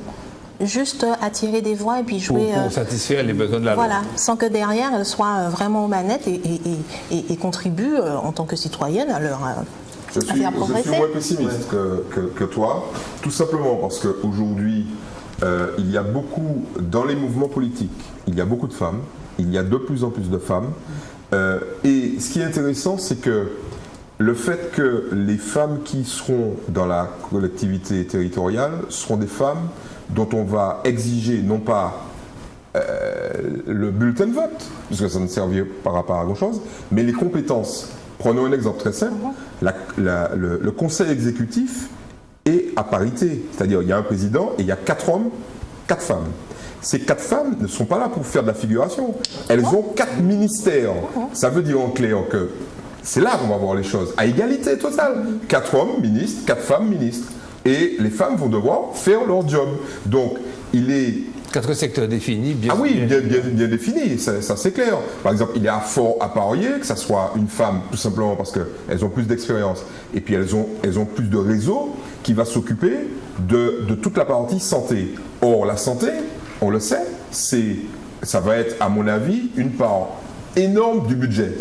Juste attirer des voix et puis jouer... Pour satisfaire les besoins de la loi. Voilà, sans que derrière elles soient vraiment aux manettes et contribuent en tant que citoyennes à faire progresser. Je suis moins pessimiste que toi, tout simplement parce qu'aujourd'hui, il y a beaucoup, dans les mouvements politiques, il y a beaucoup de femmes, il y a de plus en plus de femmes. Et ce qui est intéressant, c'est que le fait que les femmes qui seront dans la collectivité territoriale seront des femmes dont on va exiger non pas le bulletin de vote, puisque ça ne servira par rapport à grand-chose, mais les compétences. Prenons un exemple très simple. Le conseil exécutif est à parité. C'est-à-dire il y a un président et il y a 4 hommes, 4 femmes. Ces 4 femmes ne sont pas là pour faire de la figuration. Elles ont 4 ministères. Ça veut dire en clair que c'est là qu'on va voir les choses. À égalité totale. 4 hommes ministres, 4 femmes ministres. Et les femmes vont devoir faire leur job. Donc, il est... 4 secteurs définis, bien bien définis, ça c'est clair. Par exemple, il est à fort à parier que ça soit une femme, tout simplement parce qu'elles ont plus d'expérience. Et puis elles ont plus de réseau qui va s'occuper de toute la partie santé. Or, la santé, on le sait, ça va être, à mon avis, une part énorme du budget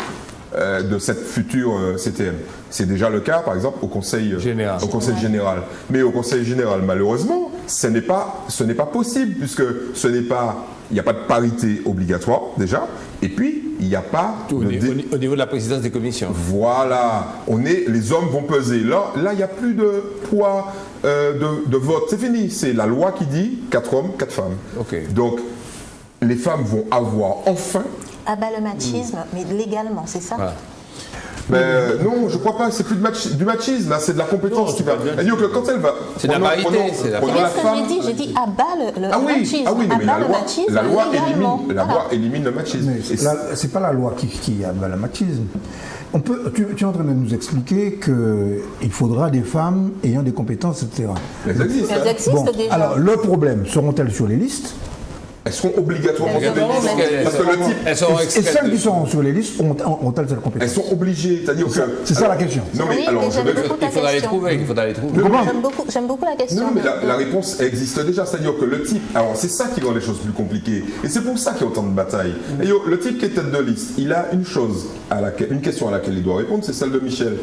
de cette future CTM. C'est déjà le cas, par exemple, au Conseil général. Mais au Conseil général, malheureusement, ce n'est pas possible, puisque il n'y a pas de parité obligatoire, déjà, et puis, il n'y a pas... Au niveau de la présidence des commissions. Voilà, les hommes vont peser. Là, il n'y a plus de poids de vote, c'est fini. C'est la loi qui dit 4 hommes, 4 femmes. Okay. Donc, les femmes vont avoir enfin... Abat le machisme, mais légalement, c'est ça? Voilà. Non, je crois pas, c'est plus du machisme, là, c'est de la compétence qui va. Elle dit que quand elle va. C'est de la parité, c'est la parité. C'est ce que j'ai dit, abat le machisme. Ah oui, mais la loi élimine le machisme. C'est pas la loi qui abat le machisme. Tu es en train de nous expliquer qu'il faudra des femmes ayant des compétences, etc. Elles existent déjà. Alors, le problème, seront-elles sur les listes? Elles seront obligatoirement sur les listes. Parce que le type. Et celles qui sont sur les listes ont-elles cette compétence? Elles sont obligées. C'est-à-dire que. C'est ça la question. Non, mais alors, il faudra les trouver. J'aime beaucoup la question. Non, mais la réponse existe déjà. C'est-à-dire que le type. Alors, c'est ça qui rend les choses plus compliquées. Et c'est pour ça qu'il y a autant de batailles. Le type qui est tête de liste, il a une question à laquelle il doit répondre, c'est celle de Michel.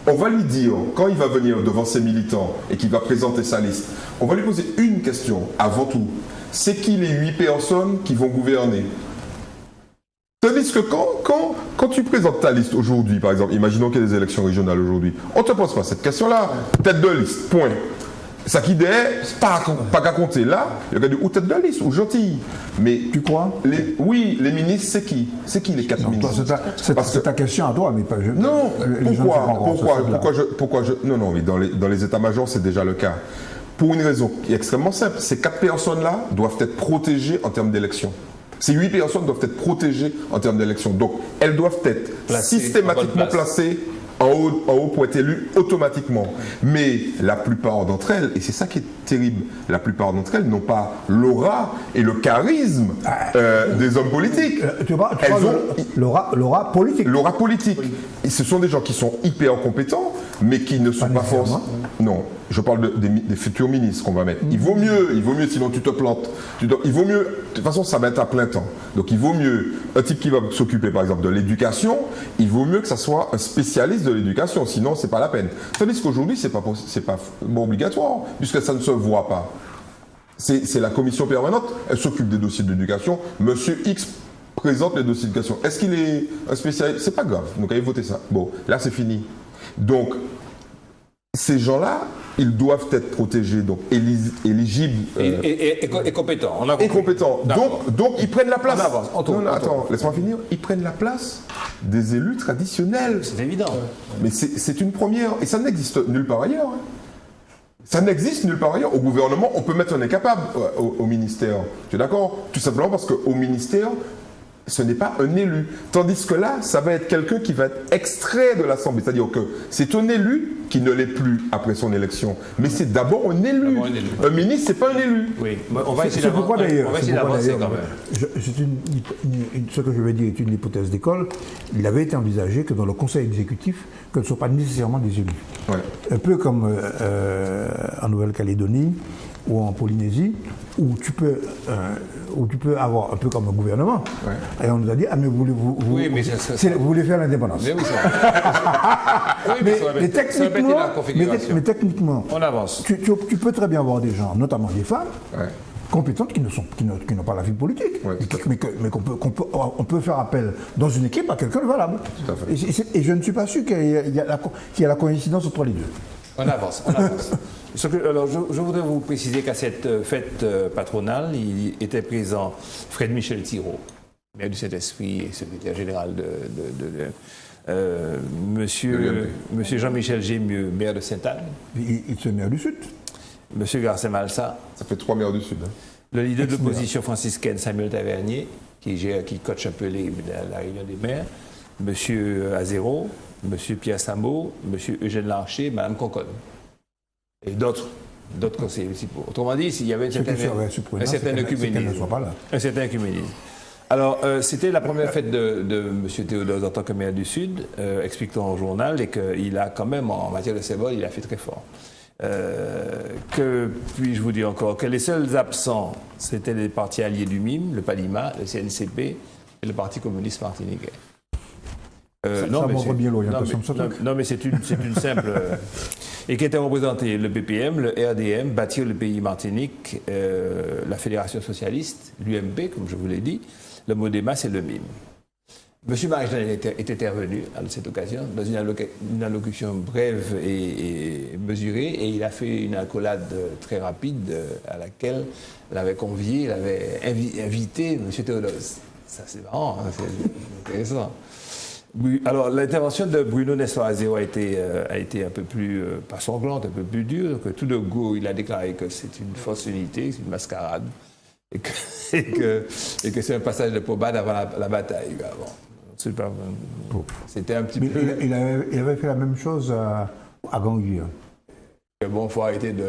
On va lui dire, quand il va venir devant ses militants et qu'il va présenter sa liste, on va lui poser une question avant tout. C'est qui les 8 personnes qui vont gouverner? Tandis que quand tu présentes ta liste aujourd'hui, par exemple, imaginons qu'il y a des élections régionales aujourd'hui, on ne te pose pas cette question-là. Tête de liste, point. Ça qui est, pas qu'à compter là, il y a ou tête de liste ou gentil. Mais tu crois? Oui, les ministres, c'est qui? C'est qui les 4 ministres? C'est ta question à toi, mais pas je. Non, pourquoi je. Non, mais dans les états-majors, c'est déjà le cas. Pour une raison qui est extrêmement simple, ces 4 personnes-là doivent être protégées en termes d'élection. Ces 8 personnes doivent être protégées en termes d'élection. Donc, elles doivent être systématiquement placées en haut pour être élues automatiquement. Mais la plupart d'entre elles, et c'est ça qui est terrible, la plupart d'entre elles n'ont pas l'aura et le charisme des hommes politiques. Elles ont l'aura politique. L'aura politique. Et ce sont des gens qui sont hyper compétents, mais qui ne sont pas forcément. Non, je parle des futurs ministres qu'on va mettre. Il vaut mieux, sinon tu te plantes. Il vaut mieux, de toute façon, ça va être à plein temps. Donc il vaut mieux, un type qui va s'occuper par exemple de l'éducation, il vaut mieux que ça soit un spécialiste de l'éducation, sinon c'est pas la peine. Tandis qu'aujourd'hui, c'est pas obligatoire, puisque ça ne se voit pas. C'est la commission permanente, elle s'occupe des dossiers d'éducation. Monsieur X présente les dossiers d'éducation. Est-ce qu'il est un spécialiste? C'est pas grave, donc allez voter ça. Bon, là c'est fini. Donc, ces gens-là, ils doivent être protégés, donc éligibles. Et compétents. Et compétents. Donc, ils prennent la place. Attends, laisse-moi finir. Ils prennent la place des élus traditionnels. C'est évident. Mais c'est une première. Et ça n'existe nulle part ailleurs. Ça n'existe nulle part ailleurs. Au gouvernement, on peut mettre un incapable au ministère. Tu es d'accord? Tout simplement parce qu'au ministère, ce n'est pas un élu. Tandis que là, ça va être quelqu'un qui va être extrait de l'Assemblée. C'est-à-dire que c'est un élu qui ne l'est plus après son élection. Mais c'est d'abord un élu. Un ministre, c'est pas un élu. Oui, on va essayer d'avancer quand même. Ce que je vais dire est une hypothèse d'école. Il avait été envisagé que dans le conseil exécutif, que ce ne soient pas nécessairement des élus. Ouais. Un peu comme en Nouvelle-Calédonie ou en Polynésie, où tu peux avoir un peu comme un gouvernement. Ouais. Et on nous a dit, mais vous voulez faire l'indépendance. Mais techniquement, on avance. Tu peux très bien avoir des gens, notamment des femmes, compétentes qui n'ont pas la vie politique, mais qu'on peut faire appel dans une équipe à quelqu'un de valable. Et je ne suis pas sûr qu'il y ait la coïncidence entre les deux. On avance. Alors, je voudrais vous préciser qu'à cette fête patronale, il était présent Fred Michel Thirault, maire du Saint-Esprit et secrétaire général Monsieur Jean-Michel Gémieux, maire de Sainte-Anne. Il se maire du Sud. Monsieur Garcin Malsa. Ça fait 3 maires du Sud. Hein. Le leader de l'opposition franciscaine, Samuel Tavernier, qui coach un peu la réunion des maires. Monsieur Azéro, monsieur Pierre Sambo, monsieur Eugène Larcher, madame Concon. Et d'autres conseillers municipaux. Autrement dit, il y avait un certain œcuménisme. Alors, c'était la première fête de M. Théodose en tant que maire du Sud, expliquant au journal, et qu'il a quand même, en matière de symbole, il a fait très fort. Que puis-je vous dire encore? Que les seuls absents, c'était les partis alliés du MIM, le PALIMA, le CNCP et le Parti communiste martiniquais. Non, mais c'est une simple... et qui était représenté le BPM, le RDM, Bâtir le pays Martinique, la Fédération socialiste, l'UMP, comme je vous l'ai dit, le MODEMAS et le MIM. M. Marie-Jean est intervenu à cette occasion dans une allocution brève et mesurée, et il a fait une accolade très rapide à laquelle il avait convié, il avait invité M. Théodose. Ça, c'est marrant, hein, c'est intéressant. Alors, l'intervention de Bruno Nestor-Azéro a été un peu plus, pas sanglante, un peu plus dure, que tout de go, il a déclaré que c'est une fausse unité, c'est une mascarade, et que c'est un passage de pommade avant la bataille. Bon, c'était un petit peu... Il avait fait la même chose à Gangui. Bon, il faut arrêter de...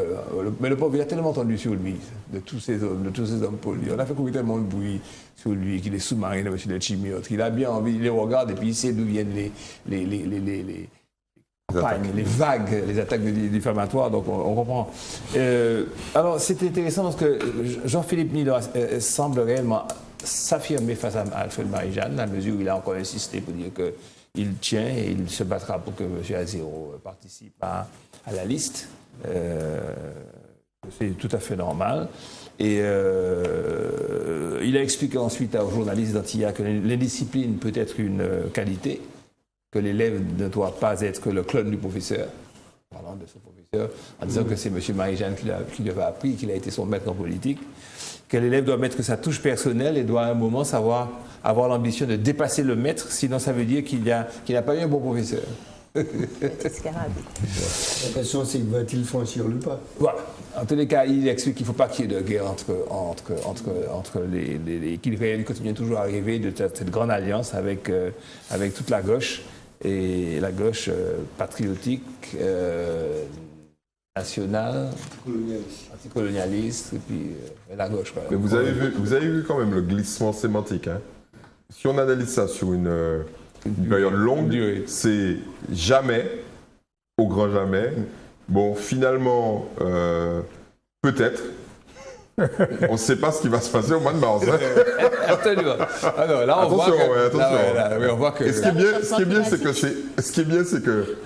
Mais le pauvre, il a tellement entendu sur lui, de tous ces hommes polis. On a fait courir tellement de bruit sur lui, qu'il est sous-marin, M. de Chimiotre, qu'il a bien envie, il les regarde et puis il sait d'où viennent les campagnes, les vagues, les attaques diffamatoires, donc on comprend. Alors, c'est intéressant parce que Jean-Philippe Nilo semble réellement s'affirmer face à Alfred Marie-Jeanne, à mesure où il a encore insisté pour dire qu'il tient et il se battra pour que M. Azéro participe à la liste. C'est tout à fait normal. Et il a expliqué ensuite aux journalistes d'Antilla que l'indiscipline peut être une qualité, que l'élève ne doit pas être le clone du professeur, parlant de ce professeur, en disant que c'est M. Marie-Jeanne qui lui avait appris, qu'il a été son maître en politique, que l'élève doit mettre sa touche personnelle et doit à un moment savoir avoir l'ambition de dépasser le maître, sinon ça veut dire qu'il n'a pas eu un bon professeur. La question, c'est va-t-il franchir le pas? Voilà. En tous les cas, il explique qu'il ne faut pas qu'il y ait de guerre entre qu'il continue toujours à rêver de cette grande alliance avec toute la gauche, et la gauche patriotique, nationale, anticolonialiste, et puis la gauche. Quoi. Mais vous avez vu quand même le glissement sémantique. Hein. Si on analyse ça sur une période longue, c'est jamais, au grand jamais. Bon, finalement, peut-être. On ne sait pas ce qui va se passer au mois de mars. Hein. Absolument. Alors, là, on voit que, on voit que... Ce qui est bien, c'est que...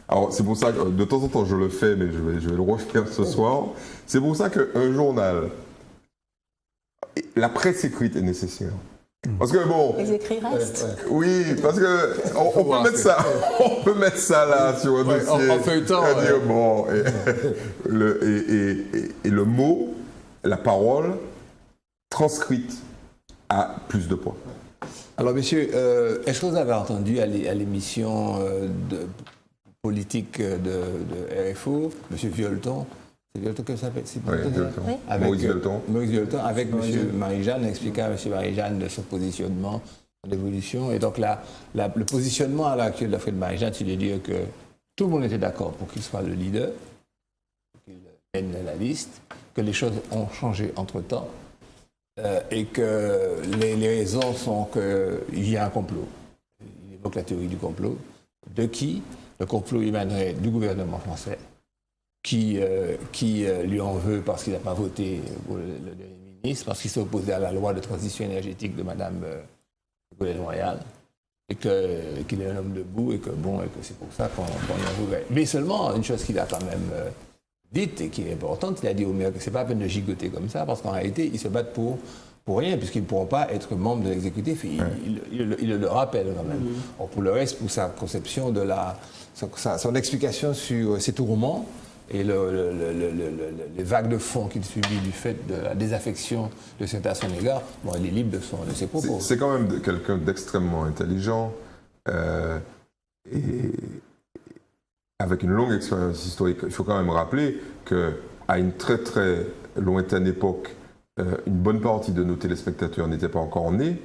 Alors, c'est pour ça que de temps en temps, je le fais, mais je vais le refaire ce soir. C'est pour ça qu'un journal, la presse écrite est nécessaire. Parce que bon... Les écrits restent. Oui, parce que on peut mettre ça là sur un dossier. En feuilletant. Bon, et le mot, la parole, transcrite a plus de poids. Alors, messieurs, est-ce que vous avez entendu à l'émission politique de RFO, M. Violeton, c'est Violeton que ça s'appelle? Oui, Maurice Violeton, avec M. Marie-Jeanne, expliquant à M. Marie-Jeanne de son positionnement, son évolution. Et donc, le positionnement à l'heure actuelle d'Alfred Marie-Jeanne, c'est de dire que tout le monde était d'accord pour qu'il soit le leader, qu'il mène la liste, que les choses ont changé entre-temps, et que les raisons sont qu'il y a un complot. Il évoque la théorie du complot. De qui? Le complot émanerait du gouvernement français, qui lui en veut parce qu'il n'a pas voté pour le dernier ministre, parce qu'il s'est opposé à la loi de transition énergétique de Mme Ségolène Royal, et qu'il est un homme debout, et que c'est pour ça qu'on en voudrait. Mais seulement, une chose qu'il a quand même dite, et qui est importante, il a dit au maire que ce n'est pas la peine de gigoter comme ça, parce qu'en réalité, ils se battent pour rien, puisqu'ils ne pourront pas être membres de l'exécutif. Il le rappelle quand même. Or, pour le reste, pour sa conception de son explication sur ses tourments et les vagues de fond qu'il subit du fait de la désaffection de certains à son égard, il est libre de ses propos. C'est quand même quelqu'un d'extrêmement intelligent. et avec une longue expérience historique, il faut quand même rappeler qu'à une très très lointaine époque, une bonne partie de nos téléspectateurs n'étaient pas encore nés.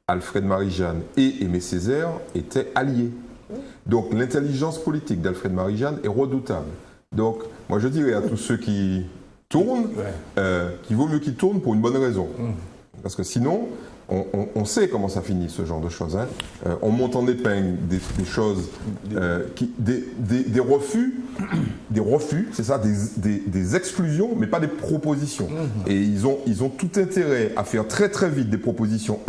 Alfred Marie-Jeanne et Aimé Césaire étaient alliés. Donc l'intelligence politique d'Alfred Marie-Jeanne est redoutable. Donc moi je dirais à tous ceux qui tournent qu'il vaut mieux qu'ils tournent pour une bonne raison. Parce que sinon, on sait comment ça finit ce genre de choses. Hein. On monte en épingle des choses, des refus, c'est ça, des exclusions, mais pas des propositions. Et ils ont tout intérêt à faire très très vite des propositions.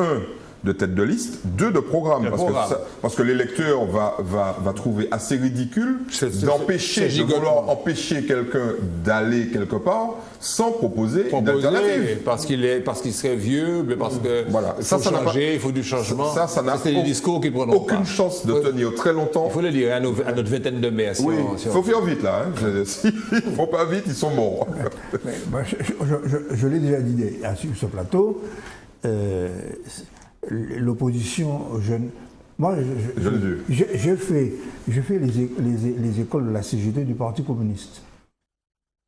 De tête de liste, 2 de programme. Parce que l'électeur va trouver assez ridicule de vouloir empêcher quelqu'un d'aller quelque part sans proposer une alternative. Parce qu'il serait vieux, mais parce que voilà. il faut changer, il faut du changement. Ça n'a c'est des discours qui prendront aucune chance de tenir très longtemps. Il faut le dire à notre vingtaine de mai. Oui, il faut faire vite là. Hein. S'ils ne font pas vite, ils sont morts. Je l'ai déjà dit sur ce plateau. L'opposition jeune. Moi, je fais les écoles de la CGT du Parti communiste.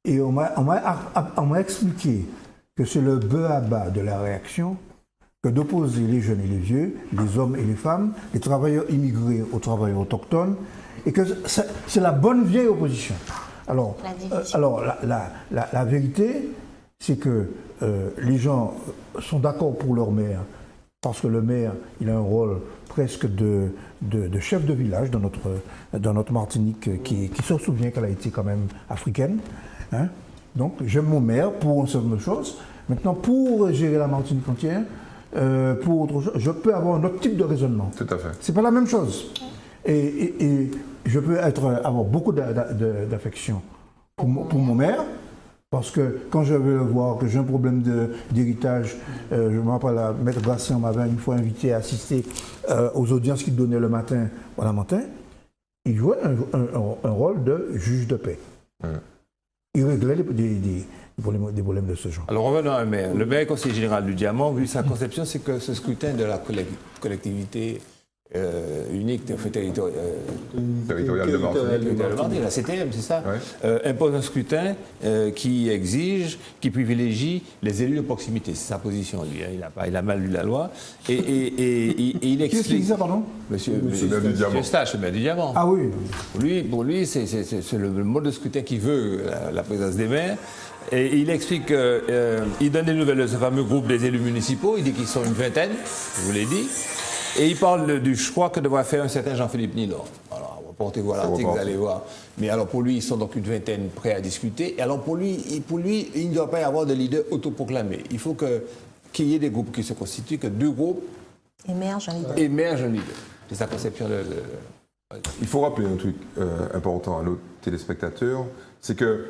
Et on m'a expliqué que c'est le b.a.-ba de la réaction que d'opposer les jeunes et les vieux, les hommes et les femmes, les travailleurs immigrés aux travailleurs autochtones, et que c'est la bonne vieille opposition. Alors, la vérité, c'est que les gens sont d'accord pour leur maire, parce que le maire, il a un rôle presque de chef de village dans notre Martinique, qui se souvient qu'elle a été quand même africaine. Hein. Donc, j'aime mon maire pour une certaine chose. Maintenant, pour gérer la Martinique entière, pour autre chose, je peux avoir un autre type de raisonnement. Tout à fait. C'est pas la même chose. Et je peux avoir beaucoup d'affection pour mon maire. Parce que quand je vais le voir, que j'ai un problème d'héritage, je me rappelle, Maître Gracien m'avait une fois invité à assister aux audiences qu'il donnait le matin, il jouait un rôle de juge de paix. Il réglait des problèmes de ce genre. Alors revenons à un maire. Le maire conseiller général du Diamant, vu sa conception, c'est que ce scrutin de la collectivité unique territoriale de Martinique, la CTM, c'est ça, impose un scrutin qui exige, qui privilégie les élus de proximité. C'est sa position, lui. Hein. Il a mal lu la loi. Et il explique... Qui est-ce ça, pardon Monsieur Eustache, le maire du Diamant. Ah oui. Pour lui, c'est le mode de scrutin qui veut la présence des maires. Et il explique qu'il donne des nouvelles de ce fameux groupe des élus municipaux. Il dit qu'ils sont une vingtaine, je vous l'ai dit. Et il parle du choix que devrait faire un certain Jean-Philippe Nilor. Alors, portez-vous à l'article, vous allez voir. Mais alors, pour lui, ils sont donc une vingtaine prêts à discuter. Et alors, pour lui, il ne doit pas y avoir de leader autoproclamé. Il faut qu'il y ait des groupes qui se constituent, que 2 groupes émergent un leader. C'est sa conception de... Il faut rappeler un truc important à nos téléspectateurs, c'est que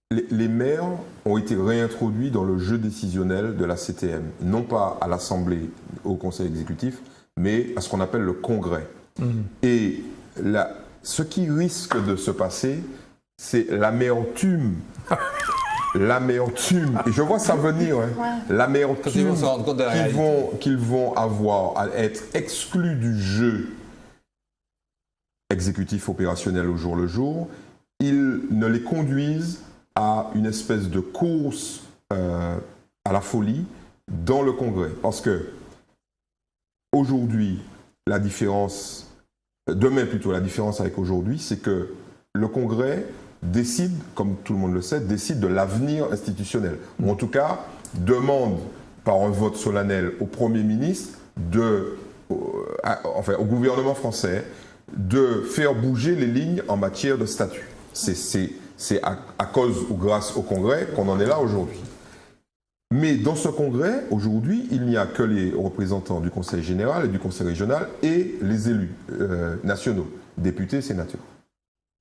les maires ont été réintroduits dans le jeu décisionnel de la CTM, non pas à l'Assemblée, au Conseil exécutif, mais à ce qu'on appelle le Congrès. Et ce qui risque de se passer, c'est l'amertume. L'amertume, et je vois ça venir, hein, l'amertume qu'ils vont avoir à être exclus du jeu exécutif opérationnel au jour le jour, ils ne les conduisent à une espèce de course à la folie dans le Congrès. Parce que aujourd'hui, demain plutôt, la différence avec aujourd'hui, c'est que le Congrès décide, comme tout le monde le sait, décide de l'avenir institutionnel. Ou en tout cas, demande par un vote solennel au Premier ministre, au gouvernement français, de faire bouger les lignes en matière de statut. C'est à cause ou grâce au Congrès qu'on en est là aujourd'hui. Mais dans ce Congrès, aujourd'hui, il n'y a que les représentants du Conseil général et du Conseil régional et les élus nationaux, députés, sénateurs.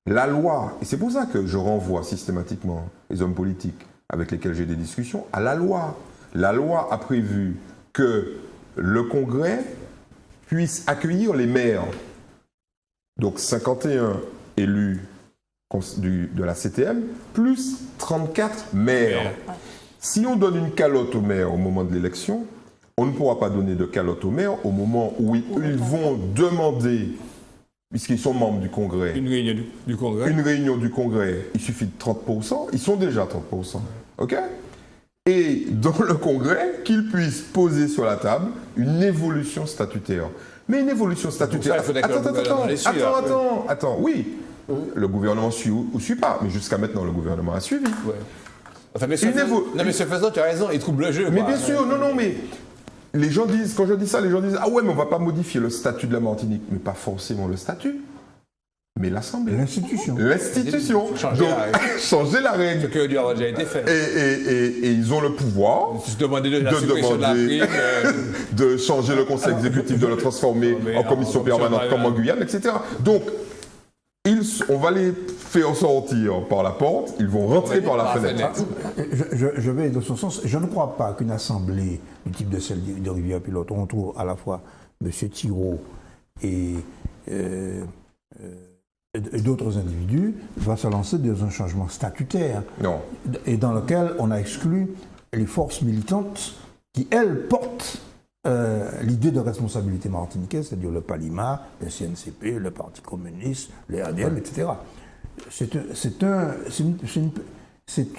La loi, et c'est pour ça que je renvoie systématiquement les hommes politiques avec lesquels j'ai des discussions, à la loi. La loi a prévu que le Congrès puisse accueillir les maires. Donc 51 élus de la CTM, plus 34 maires. Si on donne une calotte aux maires au moment de l'élection, on ne pourra pas donner de calotte aux maires au moment où ils vont demander, puisqu'ils sont membres du Congrès, Une réunion du Congrès. une réunion du Congrès, il suffit de 30%, ils sont déjà 30%. OK? Et dans le Congrès, qu'ils puissent poser sur la table une évolution statutaire. Mais une évolution statutaire... Donc ça, il faudrait que le gouvernement les suive, Attends, oui. Le gouvernement suit ou suit pas, mais jusqu'à maintenant, le gouvernement a suivi. Ouais. Enfin, mais non, mais ce faisant, tu as raison, il trouble le jeu. Mais quoi. bien sûr, non, mais les gens disent, quand je dis ça, les gens disent, ah ouais, mais on va pas modifier le statut de la Martinique. Mais pas forcément le statut, mais l'Assemblée. L'institution. L'institution. Changer Donc, la règle. changer la Ce règle. qui a dû avoir déjà été fait. Et ils ont le pouvoir Se demander de la suppression de la prime. de changer le conseil exécutif, de le transformer en commission permanente comme en Guyane, etc. Donc, on va les faire sortir par la porte, ils vont rentrer par la fenêtre. Je vais dans ce sens. Je ne crois pas qu'une assemblée du type de celle de Rivière-Pilote, où on trouve à la fois M. Thiraud et d'autres individus, va se lancer dans un changement statutaire. Non. Et dans lequel on a exclu les forces militantes qui, elles, portent l'idée de responsabilité martiniquaise, c'est-à-dire le PALIMA, le CNCP, le Parti communiste, le RDM, etc. C'est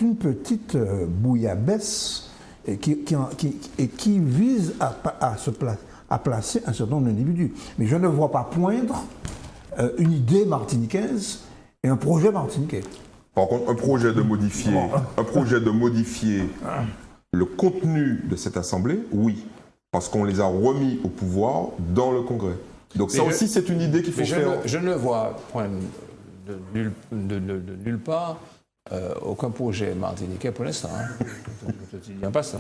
une petite bouillabaisse qui vise à placer un certain nombre d'individus. Mais je ne vois pas poindre une idée martiniquaise et un projet martiniquais. Par contre, un projet de modifier le contenu de cette assemblée, oui. Parce qu'on les a remis au pouvoir dans le Congrès. Donc ça aussi, c'est une idée qu'il faut faire. Je ne vois point de nulle part aucun projet martiniquais pour l'instant. Je te dis en passant.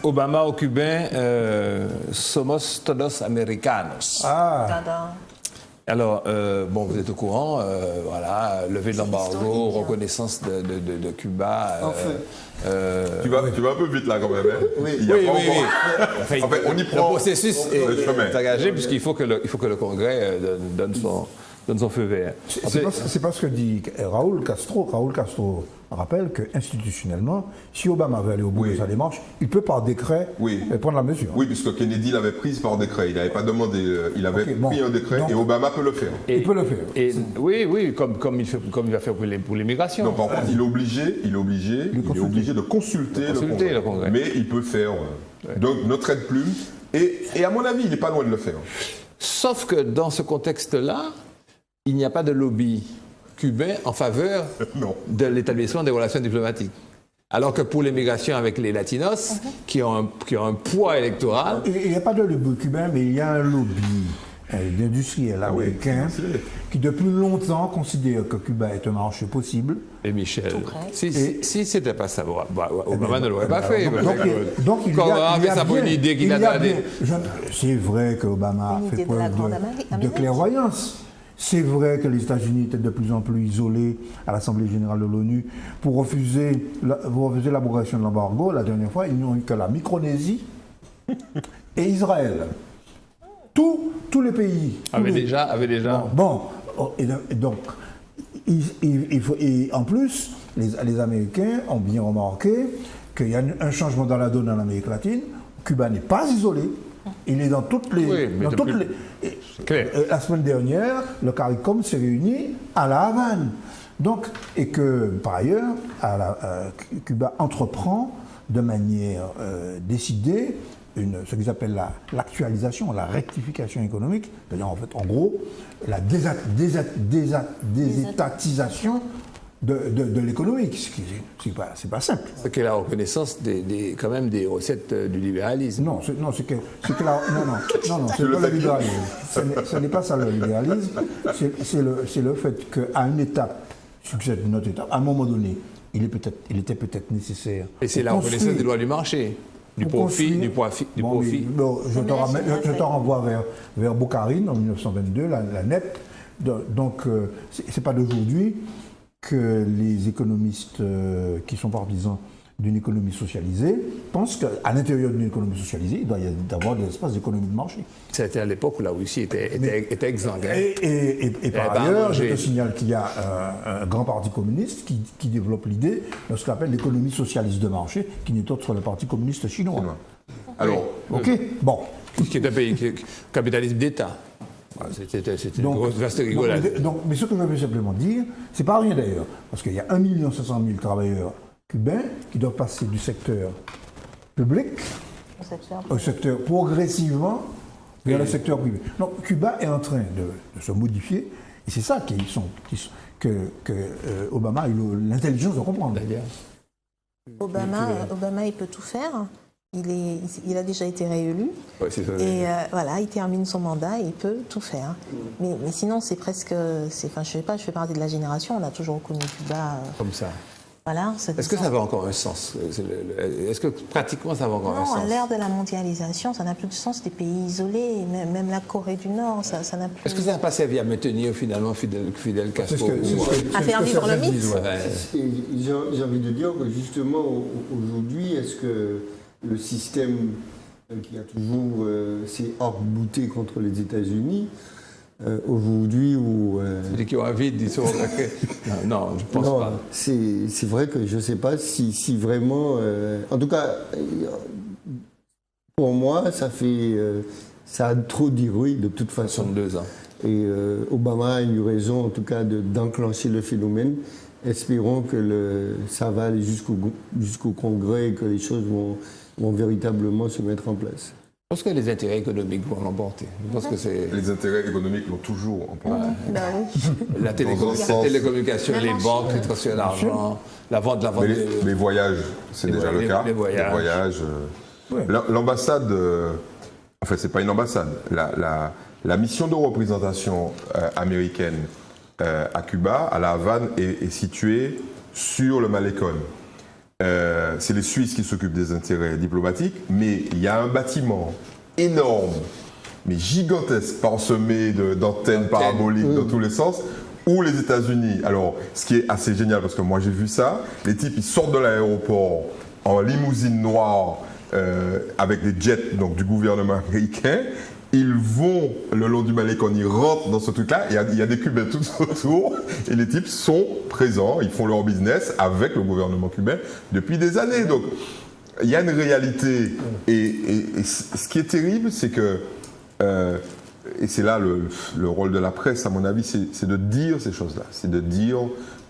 Obama aux Cubains, somos todos americanos. Dada. Alors, bon, vous êtes au courant, voilà, levée de l'embargo, reconnaissance de Cuba. Tu vas un peu vite là quand même. Hein. Oui. Enfin, on y prend le processus est engagé Ouais. puisqu'il faut que le Congrès donne son feu vert. C'est pas ce que dit Raúl Castro. Raúl Castro rappelle que institutionnellement, si Obama veut aller au bout de sa démarche, il peut par décret prendre la mesure. Oui, puisque Kennedy l'avait prise par décret. Il n'avait pas demandé, il avait pris un décret et Obama peut le faire. Il peut le faire. Oui, comme il va faire pour l'immigration. Non, par contre, il est obligé de consulter le Congrès. Mais il peut faire donc notre aide-plume. Et à mon avis, il n'est pas loin de le faire. Sauf que dans ce contexte-là, il n'y a pas de lobby cubain en faveur de l'établissement des relations diplomatiques. Alors que pour l'immigration avec les latinos, qui ont un poids électoral... Il n'y a pas de lobby cubain, mais il y a un lobby d'industriels américains qui depuis longtemps considèrent que Cuba est un marché possible. Et Michel, si c'était pas ça, Obama ne l'aurait pas fait. Donc il y a bien une idée qu'il a donnée. C'est vrai qu'Obama a fait preuve de clairvoyance. C'est vrai que les États-Unis étaient de plus en plus isolés à l'Assemblée générale de l'ONU pour refuser l'abrogation de l'embargo. La dernière fois, ils n'ont eu que la Micronésie et Israël. Tous les pays. Avaient déjà. Et donc, en plus, les Américains ont bien remarqué qu'il y a un changement dans la donne en Amérique latine. Cuba n'est pas isolé. Il est dans toutes les... la semaine dernière, le CARICOM s'est réuni à La Havane. Donc, et que, par ailleurs, Cuba entreprend de manière décidée ce qu'ils appellent l'actualisation, la rectification économique, c'est-à-dire en gros, la désétatisation de l'économie, c'est pas simple. C'est que la reconnaissance quand même des recettes du libéralisme. Non, c'est pas le libéralisme. Ce n'est pas ça le libéralisme. C'est le fait qu'à une étape, succède une autre étape, à un moment donné, il était peut-être nécessaire. Et c'est la reconnaissance des lois du marché. Du profit. Je te renvoie vers Bokharin en 1922, la NEP. Donc, c'est pas d'aujourd'hui que les économistes qui sont partisans d'une économie socialisée pense qu'à l'intérieur d'une économie socialisée, il doit y avoir des espaces d'économie de marché. C'était à l'époque où la Russie était exsangue. Et par ailleurs, je te signale qu'il y a un grand parti communiste qui développe l'idée de ce qu'on appelle l'économie socialiste de marché, qui n'est autre que le Parti communiste chinois. Alors, ok, bon. Qui est un pays capitalisme d'État. C'était une grosse vaste rigolade. Mais ce que je veux simplement dire, c'est pas rien d'ailleurs, parce qu'il y a 1 500 000 travailleurs cubains qui doivent passer du secteur public au secteur progressivement vers le secteur privé. Donc Cuba est en train de se modifier, et c'est ça que Obama a eu l'intelligence de comprendre. D'ailleurs. Obama, il peut tout faire. Il a déjà été réélu. Ouais, c'est ça, et voilà, il termine son mandat et il peut tout faire. Mais sinon, c'est presque... je sais pas, je fais partie de la génération, on a toujours connu Cuba... comme ça. Voilà, est-ce que ça va encore un sens? Est-ce que pratiquement ça va encore un sens? Non, à l'ère de la mondialisation, ça n'a plus de sens des pays isolés, même la Corée du Nord, ça n'a plus... Est-ce que ça n'a pas servi à maintenir finalement Fidel Castro à faire vivre le mythe? J'ai envie de dire que justement, aujourd'hui, est-ce que le système qui a toujours s'est arc-bouté contre les États-Unis, aujourd'hui où... Ceux qui ont envie, disons... non, je ne pense pas. C'est vrai que je ne sais pas si vraiment... en tout cas, pour moi, ça a trop d'irruit de toute façon. 62 ans. Et Obama a eu raison, en tout cas, d'enclencher le phénomène. Espérons que ça va aller jusqu'au Congrès et que les choses vont véritablement se mettre en place. Je pense que les intérêts économiques vont l'emporter. Je pense que c'est... Les intérêts économiques l'ont toujours emporté. La télécommunication, les banques, les transferts d'argent, la vente. Les voyages, c'est déjà le cas. Les voyages. L'ambassade, en fait, c'est pas une ambassade. La mission de représentation américaine à Cuba, à La Havane, est située sur le Malecón. C'est les Suisses qui s'occupent des intérêts diplomatiques, mais il y a un bâtiment énorme, mais gigantesque, parsemé d'antennes paraboliques dans tous les sens, où les États-Unis, alors ce qui est assez génial, parce que moi j'ai vu ça, les types ils sortent de l'aéroport en limousine noire avec des jets donc, du gouvernement américain. Ils vont le long du Malecón, ils rentrent dans ce truc-là, il y a des Cubains tout autour, et les types sont présents, ils font leur business avec le gouvernement cubain depuis des années. Donc, il y a une réalité, et ce qui est terrible, c'est que, et c'est là le rôle de la presse, à mon avis, c'est de dire ces choses-là, c'est de dire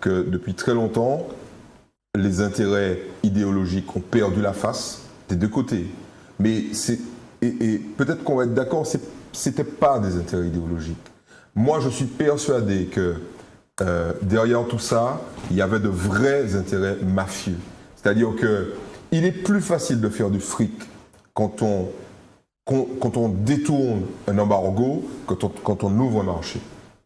que depuis très longtemps, les intérêts idéologiques ont perdu la face des deux côtés. Mais c'est... Et peut-être qu'on va être d'accord, c'était pas des intérêts idéologiques. Moi, je suis persuadé que derrière tout ça, il y avait de vrais intérêts mafieux. C'est-à-dire qu'il est plus facile de faire du fric quand on détourne un embargo que quand on ouvre un marché.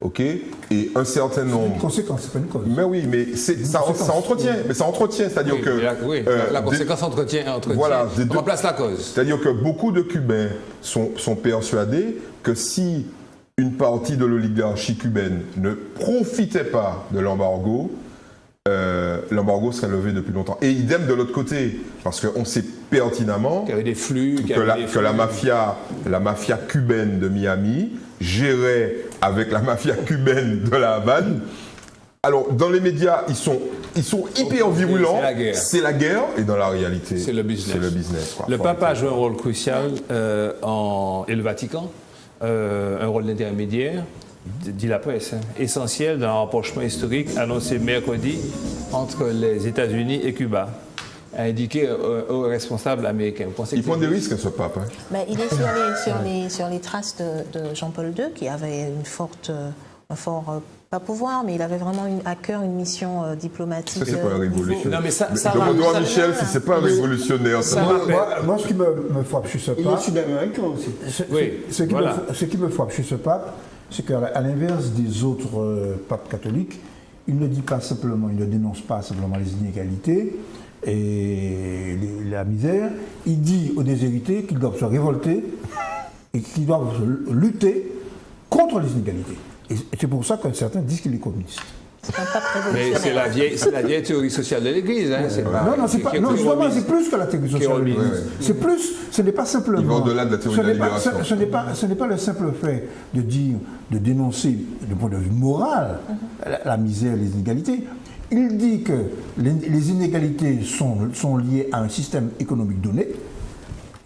Ok, et un certain nombre. C'est une conséquence, c'est pas une cause. Mais oui, mais ça entretient. Mais ça entretient, c'est-à-dire que. La conséquence entretient. Voilà, on remplace la cause. C'est-à-dire que beaucoup de Cubains sont persuadés que si une partie de l'oligarchie cubaine ne profitait pas de l'embargo, l'embargo serait levé depuis longtemps. Et idem de l'autre côté, parce qu'on sait pertinemment qu'il y avait des flux, que la mafia cubaine de Miami gérait avec la mafia cubaine de La Havane. Alors, dans les médias, ils sont hyper virulents. C'est la guerre. Et dans la réalité, c'est le business. Quoi. Le Papa a joué un rôle crucial et le Vatican, un rôle d'intermédiaire, dit la presse, essentiel dans un rapprochement historique annoncé mercredi entre les États-Unis et Cuba, a indiqué aux responsables américains. Il prend des risques, ce pape. Hein. Mais il est sur les traces de Jean-Paul II, qui avait un fort pas pouvoir, mais il avait vraiment à cœur une mission diplomatique. Ça, c'est pas un révolutionnaire. Non, mais ça demande-toi à Michel si c'est pas un révolutionnaire. Moi, ce qui me frappe chez ce pape... Il est sud-américain aussi. Ce qui me frappe chez ce pape, c'est qu'à l'inverse des autres papes catholiques, il ne dit pas simplement, il ne dénonce pas simplement les inégalités et la misère, il dit aux déshérités qu'ils doivent se révolter et qu'ils doivent lutter contre les inégalités. Et c'est pour ça que certains disent qu'il est communiste. C'est un pape Mais révolutionnaire. c'est la vieille théorie sociale de l'Église. Hein, c'est pas- Non, c'est pas, non, justement, c'est plus que la théorie sociale de l'Église. C'est plus, ce n'est pas simplement. Il va au-delà de la théorie de la libération. Ce n'est pas le simple fait de dire, de dénoncer, du point de vue moral, la misère, les inégalités. Il dit que les inégalités sont liées à un système économique donné.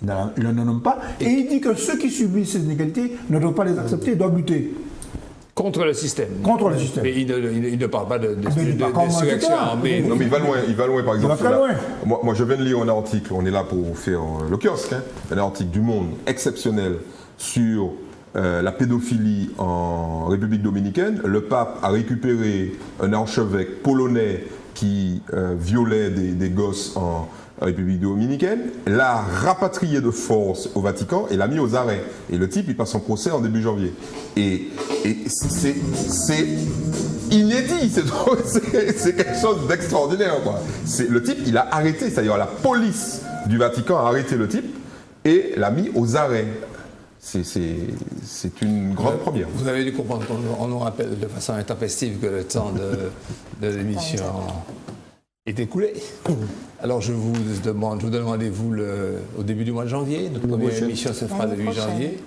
Il ne nomme pas. Et il dit que ceux qui subissent ces inégalités ne doivent pas les accepter, doivent lutter. Contre le système. Contre le système. Mais il ne parle pas de comment surrection c'est ça armée. Non, mais il va loin, par exemple. très loin. Moi, je viens de lire un article, on est là pour faire le kiosque, hein, un article du Monde exceptionnel sur la pédophilie en République dominicaine. Le pape a récupéré un archevêque polonais qui violait des gosses en République dominicaine, l'a rapatrié de force au Vatican et l'a mis aux arrêts. Et le type, il passe son procès en début janvier. Et c'est inédit, c'est quelque chose d'extraordinaire, quoi. Le type, il a arrêté, c'est-à-dire la police du Vatican a arrêté le type et l'a mis aux arrêts. C'est une grande première. Vous avez dû comprendre qu'on nous rappelle de façon intempestive que le temps de l'émission est écoulé. Alors je vous donne rendez-vous au début du mois de janvier. Notre première émission se fera le 8 janvier.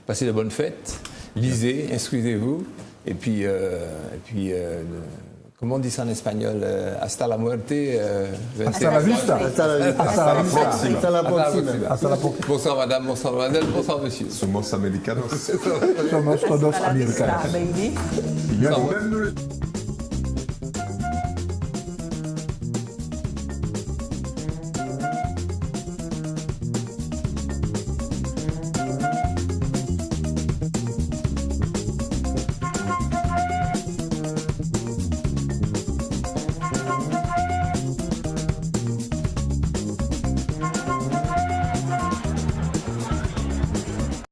Passez de bonnes fêtes, lisez, instruisez-vous, et puis comment on dit ça en espagnol, hasta la muerte. Hasta la vista. Hasta la próxima. Hasta la próxima. Hasta la próxima. Bonsoir madame, bonsoir mademoiselle, bonsoir monsieur. Somos americanos. Somos todos Hasta la vista, americanos. baby. Bien, même nous le...